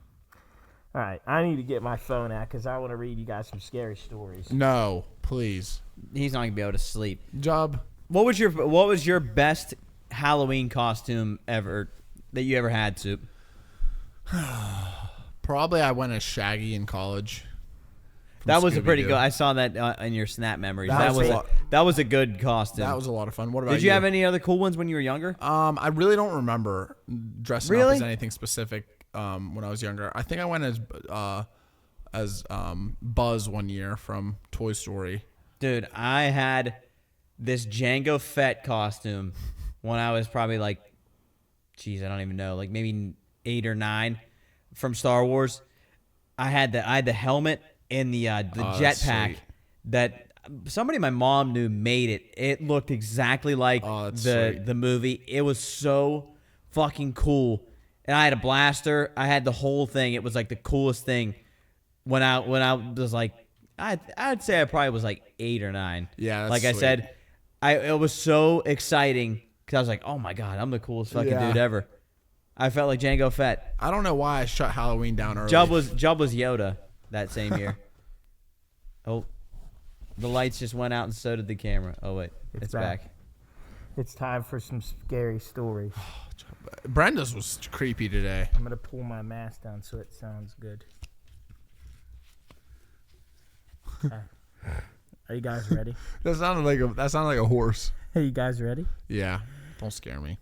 All right, I need to get my phone out because I want to read you guys some scary stories. No, please. He's not gonna be able to sleep. Job. What was your best Halloween costume ever that you ever had, Soup? Probably I went as Shaggy in college. That was a pretty good. I saw that in your Snap memories. That was a good costume. That was a lot of fun. What about you? Did you have any other cool ones when you were younger? I really don't remember dressing up as anything specific when I was younger. I think I went as Buzz one year from Toy Story. Dude, I had this Jango Fett costume when I was probably like, I don't even know, like maybe 8 or 9 from Star Wars. I had the helmet and the jetpack that somebody my mom knew made it. It looked exactly like the movie. It was so fucking cool. And I had a blaster. I had the whole thing. It was like the coolest thing when I was like, I'd say I probably was like 8 or 9. Yeah, that's like sweet. I said, it was so exciting because I was like, oh my God, I'm the coolest fucking dude ever. I felt like Jango Fett. I don't know why I shut Halloween down early. Jubb was Yoda that same year. Oh, the lights just went out and so did the camera. Oh wait, it's back. It's time for some scary stories. Brenda's was creepy today. I'm gonna pull my mask down so it sounds good. Are you guys ready? That sounded like a horse. Are you guys ready? Yeah. Don't scare me.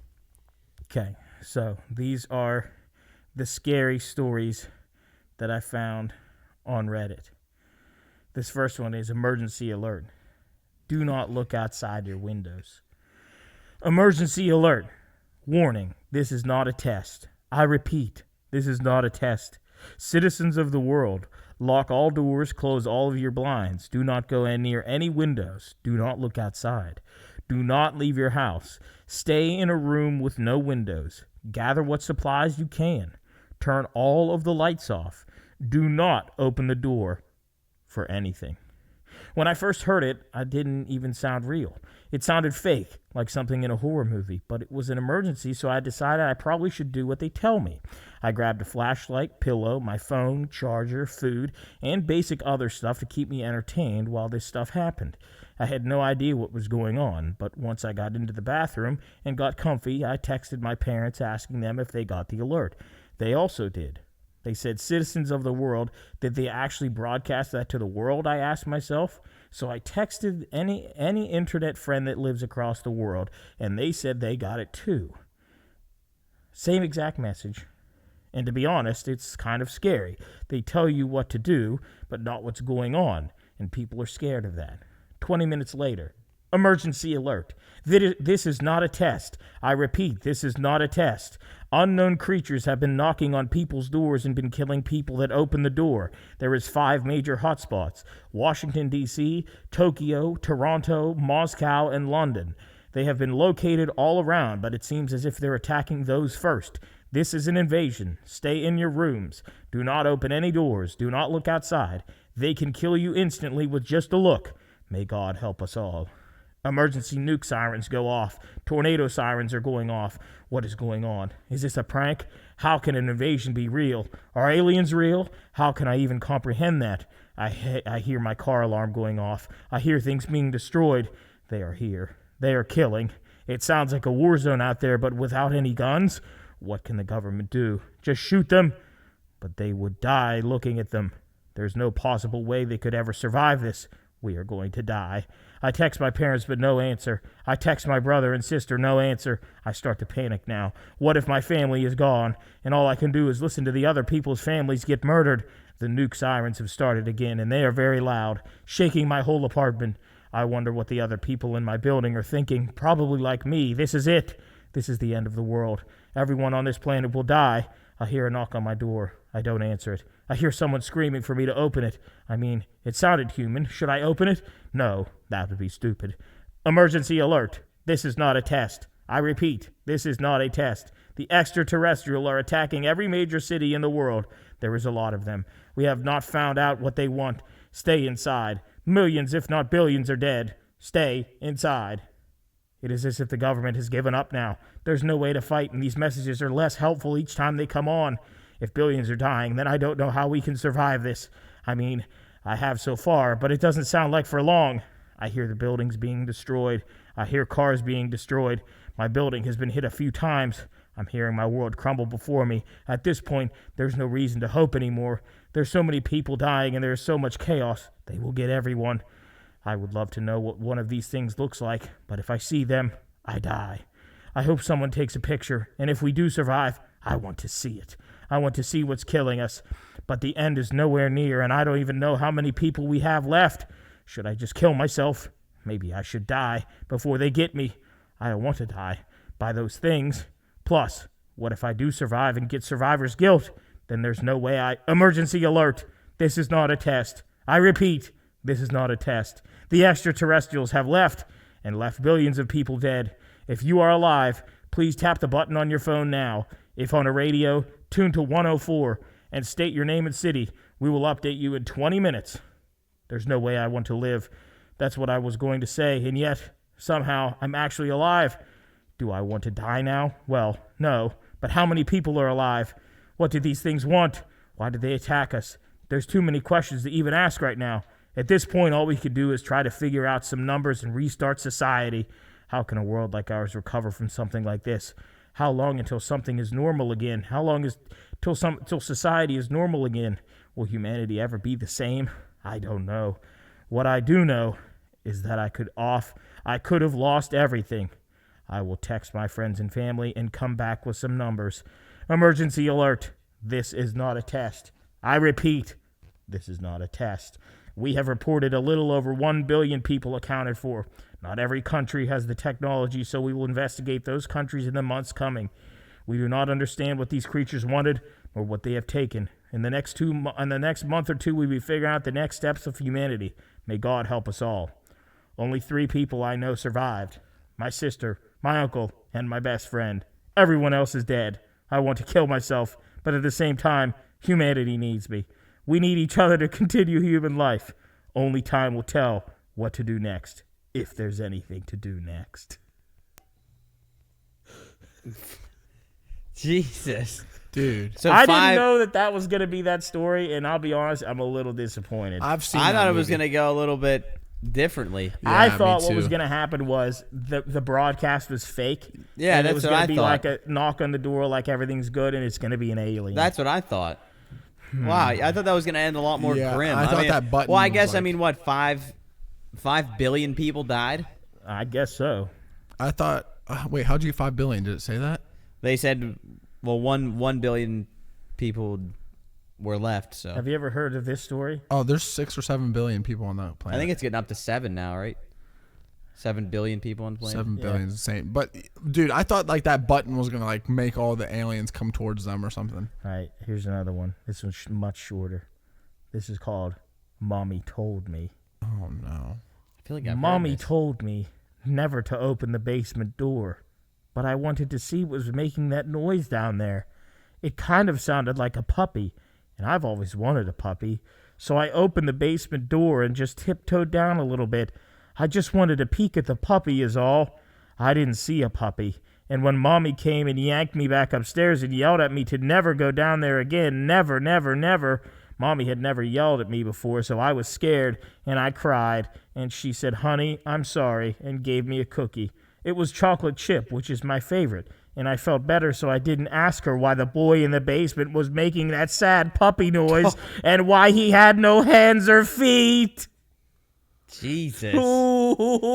Okay, so these are the scary stories that I found on Reddit. This first one is emergency alert. Do not look outside your windows. Emergency alert. Warning, this is not a test. I repeat, this is not a test. Citizens of the world, lock all doors, close all of your blinds. Do not go near any windows. Do not look outside. Do not leave your house. Stay in a room with no windows. Gather what supplies you can. Turn all of the lights off. Do not open the door for anything. When I first heard it, it didn't even sound real. It sounded fake, like something in a horror movie, but it was an emergency, so I decided I probably should do what they tell me. I grabbed a flashlight, pillow, my phone, charger, food, and basic other stuff to keep me entertained while this stuff happened. I had no idea what was going on, but once I got into the bathroom and got comfy, I texted my parents asking them if they got the alert. They also did. They said, citizens of the world, did they actually broadcast that to the world, I asked myself. So I texted any internet friend that lives across the world, and they said they got it too. Same exact message. And to be honest, it's kind of scary. They tell you what to do, but not what's going on, and people are scared of that. 20 minutes later, emergency alert. This is not a test. I repeat, this is not a test. Unknown creatures have been knocking on people's doors and been killing people that open the door. There is 5 major hotspots: Washington, D.C., Tokyo, Toronto, Moscow, and London. They have been located all around, but it seems as if they're attacking those first. This is an invasion. Stay in your rooms. Do not open any doors. Do not look outside. They can kill you instantly with just a look. May God help us all. Emergency nuke sirens go off. Tornado sirens are going off. What is going on? Is this a prank? How can an invasion be real? Are aliens real? How can I even comprehend that? I hear my car alarm going off. I hear things being destroyed. They are here. They are killing. It sounds like a war zone out there, but without any guns. What can the government do? Just shoot them? But they would die looking at them. There's no possible way they could ever survive this. We are going to die. I text my parents, but no answer. I text my brother and sister, no answer. I start to panic now. What if my family is gone, and all I can do is listen to the other people's families get murdered? The nuke sirens have started again, and they are very loud, shaking my whole apartment. I wonder what the other people in my building are thinking. Probably like me. This is it. This is the end of the world. Everyone on this planet will die. I hear a knock on my door. I don't answer it. I hear someone screaming for me to open it. I mean, it sounded human. Should I open it? No, that would be stupid. Emergency alert. This is not a test. I repeat, this is not a test. The extraterrestrial are attacking every major city in the world. There is a lot of them. We have not found out what they want. Stay inside. Millions, if not billions, are dead. Stay inside. It is as if the government has given up now. There's no way to fight, and these messages are less helpful each time they come on. If billions are dying, then I don't know how we can survive this. I mean, I have so far, but it doesn't sound like for long. I hear the buildings being destroyed. I hear cars being destroyed. My building has been hit a few times. I'm hearing my world crumble before me. At this point, there's no reason to hope anymore. There's so many people dying, and there's so much chaos. They will get everyone. I would love to know what one of these things looks like, but if I see them, I die. I hope someone takes a picture, and if we do survive, I want to see it. I want to see what's killing us, but the end is nowhere near, and I don't even know how many people we have left. Should I just kill myself? Maybe I should die before they get me. I don't want to die by those things. Plus, what if I do survive and get survivor's guilt? Then there's no way Emergency alert! This is not a test. I repeat, this is not a test. The extraterrestrials have left, and left billions of people dead. If you are alive, please tap the button on your phone now. If on a radio, tune to 104 and state your name and city. We will update you in 20 minutes. There's no way I want to live. That's what I was going to say, and yet, somehow, I'm actually alive. Do I want to die now? Well, no. But how many people are alive? What do these things want? Why did they attack us? There's too many questions to even ask right now. At this point, all we could do is try to figure out some numbers and restart society. How can a world like ours recover from something like this? How long until something is normal again? How long till society is normal again? Will humanity ever be the same? I don't know. What I do know is that I could have lost everything. I will text my friends and family and come back with some numbers. Emergency alert. This is not a test. I repeat, this is not a test. We have reported a little over 1 billion people accounted for. Not every country has the technology, so we will investigate those countries in the months coming. We do not understand what these creatures wanted or what they have taken. In the next month or two, we'll be figuring out the next steps of humanity. May God help us all. Only 3 people I know survived. My sister, my uncle, and my best friend. Everyone else is dead. I want to kill myself, but at the same time, humanity needs me. We need each other to continue human life. Only time will tell what to do next, if there's anything to do next. Jesus. Dude. So I didn't know that was going to be that story, and I'll be honest, I'm a little disappointed. I thought it was going to go a little bit differently. Yeah, I thought me what too. was going to happen was the broadcast was fake. Yeah, and that's it was what gonna I be thought. like a knock on the door, like everything's good, and it's going to be an alien. That's what I thought. Wow, I thought that was going to end a lot more Yeah, grim. I thought that button Well, I was guess, like- what, 5 billion people died? I guess so. I thought, wait, how'd you get 5 billion? Did it say that? They said, well, 1 billion people were left, so. Have you ever heard of this story? Oh, there's 6 or 7 billion people on the I planet. think it's getting up to 7 now, right? 7 billion people on the planet. 7 billion is insane. But, dude, I thought, like, that button was going to, like, make all the aliens come towards them or something. All right, here's another one. This one's much shorter. This is called Mommy Told Me. Oh, no. I feel like I've Mommy heard this. told me never to open the basement door, but I wanted to see what was making that noise down there. It kind of sounded like a puppy, and I've always wanted a puppy, so I opened the basement door and just tiptoed down a little bit. I just wanted to peek at the puppy is all. I didn't see a puppy, and when Mommy came and yanked me back upstairs and yelled at me to never go down there again, never, never, never, Mommy had never yelled at me before, so I was scared, and I cried, and she said, "Honey, I'm sorry," and gave me a cookie. It was chocolate chip, which is my favorite, and I felt better, so I didn't ask her why the boy in the basement was making that sad puppy noise and why he had no hands or feet. Jesus.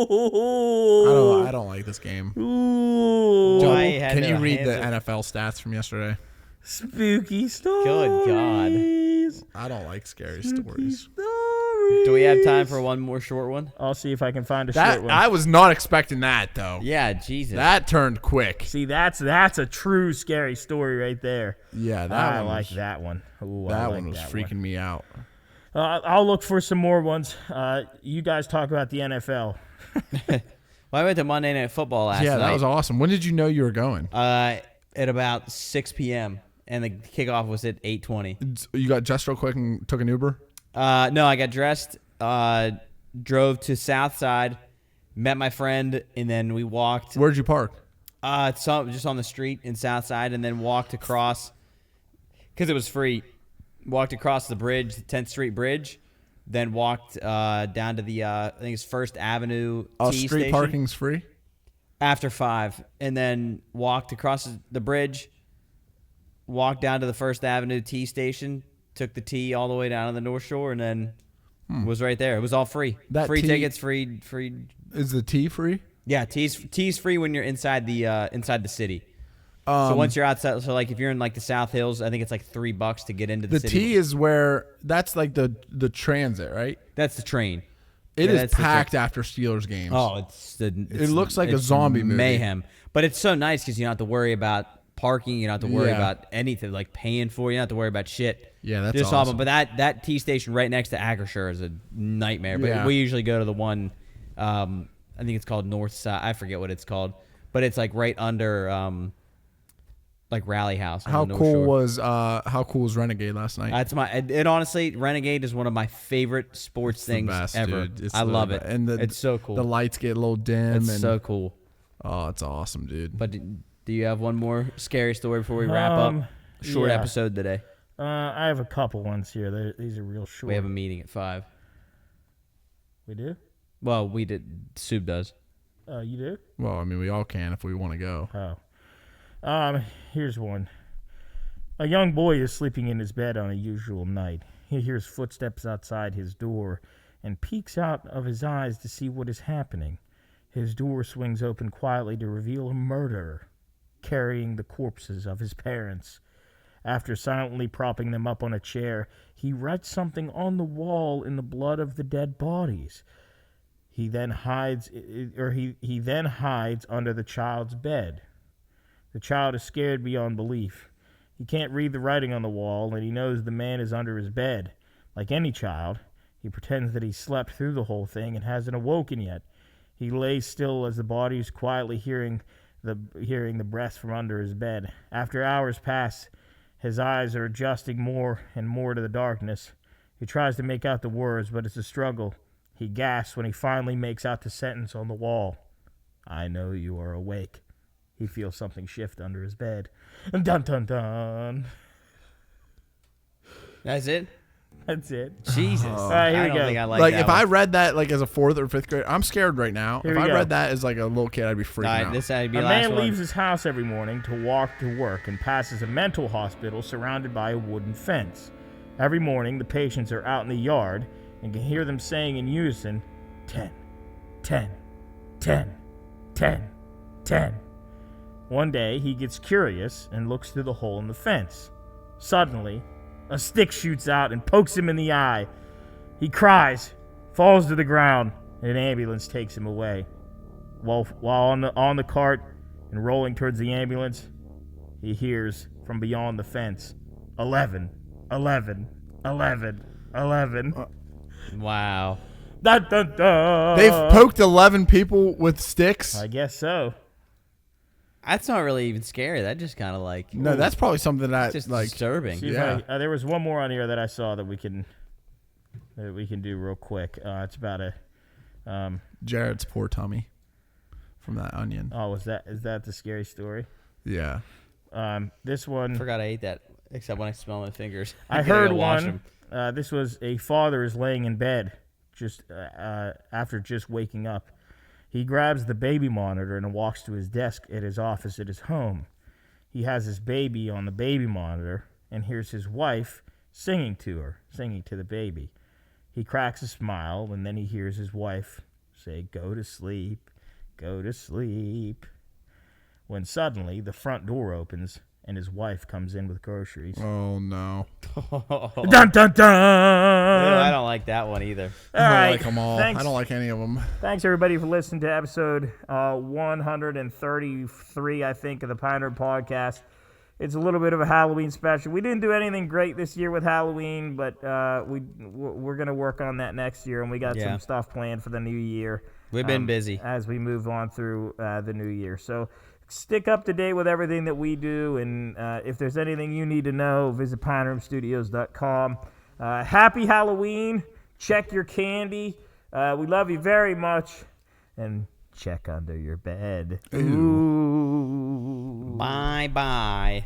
Ooh. I don't like this game. Ooh. Why he had Can no you read hands the or- NFL stats from yesterday? Spooky stories. Good God. I don't like scary stories. Do we have time for one more short one? I'll see if I can find a That short one. I was not expecting that though. Yeah, Jesus. That turned quick. See, that's a true scary story right there. Yeah, that I one like was, that one. Ooh, I that like one was that freaking me out. I'll look for some more ones. You guys talk about the NFL. Well, I went to Monday Night Football last Yeah, night. that was awesome. When did you know you were going? At about 6 p.m. and the kickoff was at 8:20. You got dressed real quick and took an Uber? No, I got dressed, drove to South Side, met my friend, and then we walked. Where'd you park? Just on the street in South Side, and then walked across because it was free. Walked across the bridge, the 10th Street Bridge, then walked down to the I think it's First Avenue Oh, T street station parking's free? after 5, and then walked across the bridge, walked down to the First Avenue T station, took the T all the way down to the North Shore, and then was right there. It was all free. That Free T- tickets, free. Is the tea free? Yeah, T's free when you're inside the city. So once you're outside, so like if you're in like the South Hills, I think it's like $3 to get into the The city. T is where that's like the transit, right? That's the train. It Yeah, is that's the packed after Steelers games. Oh, it looks like a zombie movie. mayhem. But it's so nice because you don't have to worry about parking. You don't have to worry Yeah. about anything like paying for. You don't have to worry about shit. Yeah, that's just awesome. But that T station right next to Akershire is a nightmare. But Yeah. we usually go to the one. I think it's called North Side. I forget what it's called, but it's like right under like Rally House. on How the North cool Shore. was Renegade last night? That's it honestly, Renegade is one of my favorite sports The things best, ever. dude. It's I the love best. it. And it's so cool. The lights get a little dim. It's and so cool. Oh, it's awesome, dude. But do you have one more scary story before we wrap up? Short yeah. episode today. I have a couple ones here. These are real short. We have a meeting at 5. We do? Well, we did. Soup does. You do? Well, I mean, we all can if we want to go. Oh. Here's one. A young boy is sleeping in his bed on a usual night. He hears footsteps outside his door and peeks out of his eyes to see what is happening. His door swings open quietly to reveal a murderer carrying the corpses of his parents. After silently propping them up on a chair, he writes something on the wall in the blood of the dead bodies. He then hides under the child's bed. The child is scared beyond belief. He can't read the writing on the wall, and he knows the man is under his bed. Like any child, he pretends that he slept through the whole thing and hasn't awoken yet. He lays still as the body is quietly hearing the breath from under his bed. After hours pass, his eyes are adjusting more and more to the darkness. He tries to make out the words, but it's a struggle. He gasps when he finally makes out the sentence on the wall. I know you are awake. He feels something shift under his bed. Dun dun dun. That's it? That's it. Jesus. All right, here I we don't go. think I like Like that if one. I read that like as a 4th or 5th grade, I'm scared right now. Here If we I go. read that as like a little kid, I'd be freaking All right, out. this had to be A the last man one. leaves his house every morning to walk to work and passes a mental hospital surrounded by a wooden fence. Every morning, the patients are out in the yard and can hear them saying in unison, 10, 10, 10, 10, 10. One day, he gets curious and looks through the hole in the fence. Suddenly, a stick shoots out and pokes him in the eye. He cries, falls to the ground, and an ambulance takes him away. While on the cart and rolling towards the ambulance, he hears from beyond the fence, 11, 11, 11, 11. Wow. Dun, dun, dun. They've poked 11 people with sticks. I guess so. That's not really even scary. That just kind of like No, that's probably something that just like disturbing. See if Yeah. there was one more on here that I saw that we can do real quick. It's about a Jared's poor tummy from that onion. is that the scary story? Yeah. This I one forgot I ate that, except when I smell my fingers. I gotta heard go wash one. them. This was a father is laying in bed just after just waking up. He grabs the baby monitor and walks to his desk at his office at his home. He has his baby on the baby monitor and hears his wife singing to the baby. He cracks a smile, and then he hears his wife say, "Go to sleep, go to sleep." When suddenly the front door opens and his wife comes in with groceries. Oh no. Dun dun dun! I don't like that one either. I don't right. like them all. Thanks. I don't like any of them. Thanks, everybody, for listening to episode 133, I think, of the Pine Room Podcast. It's a little bit of a Halloween special. We didn't do anything great this year with Halloween, but we're going to work on that next year, and we got some stuff planned for the new year. We've been busy. As we move on through the new year. So stick up to date with everything that we do, and if there's anything you need to know, visit PineRoomStudios.com. Happy Halloween. Check your candy. We love you very much. And check under your bed. Ooh. Bye-bye.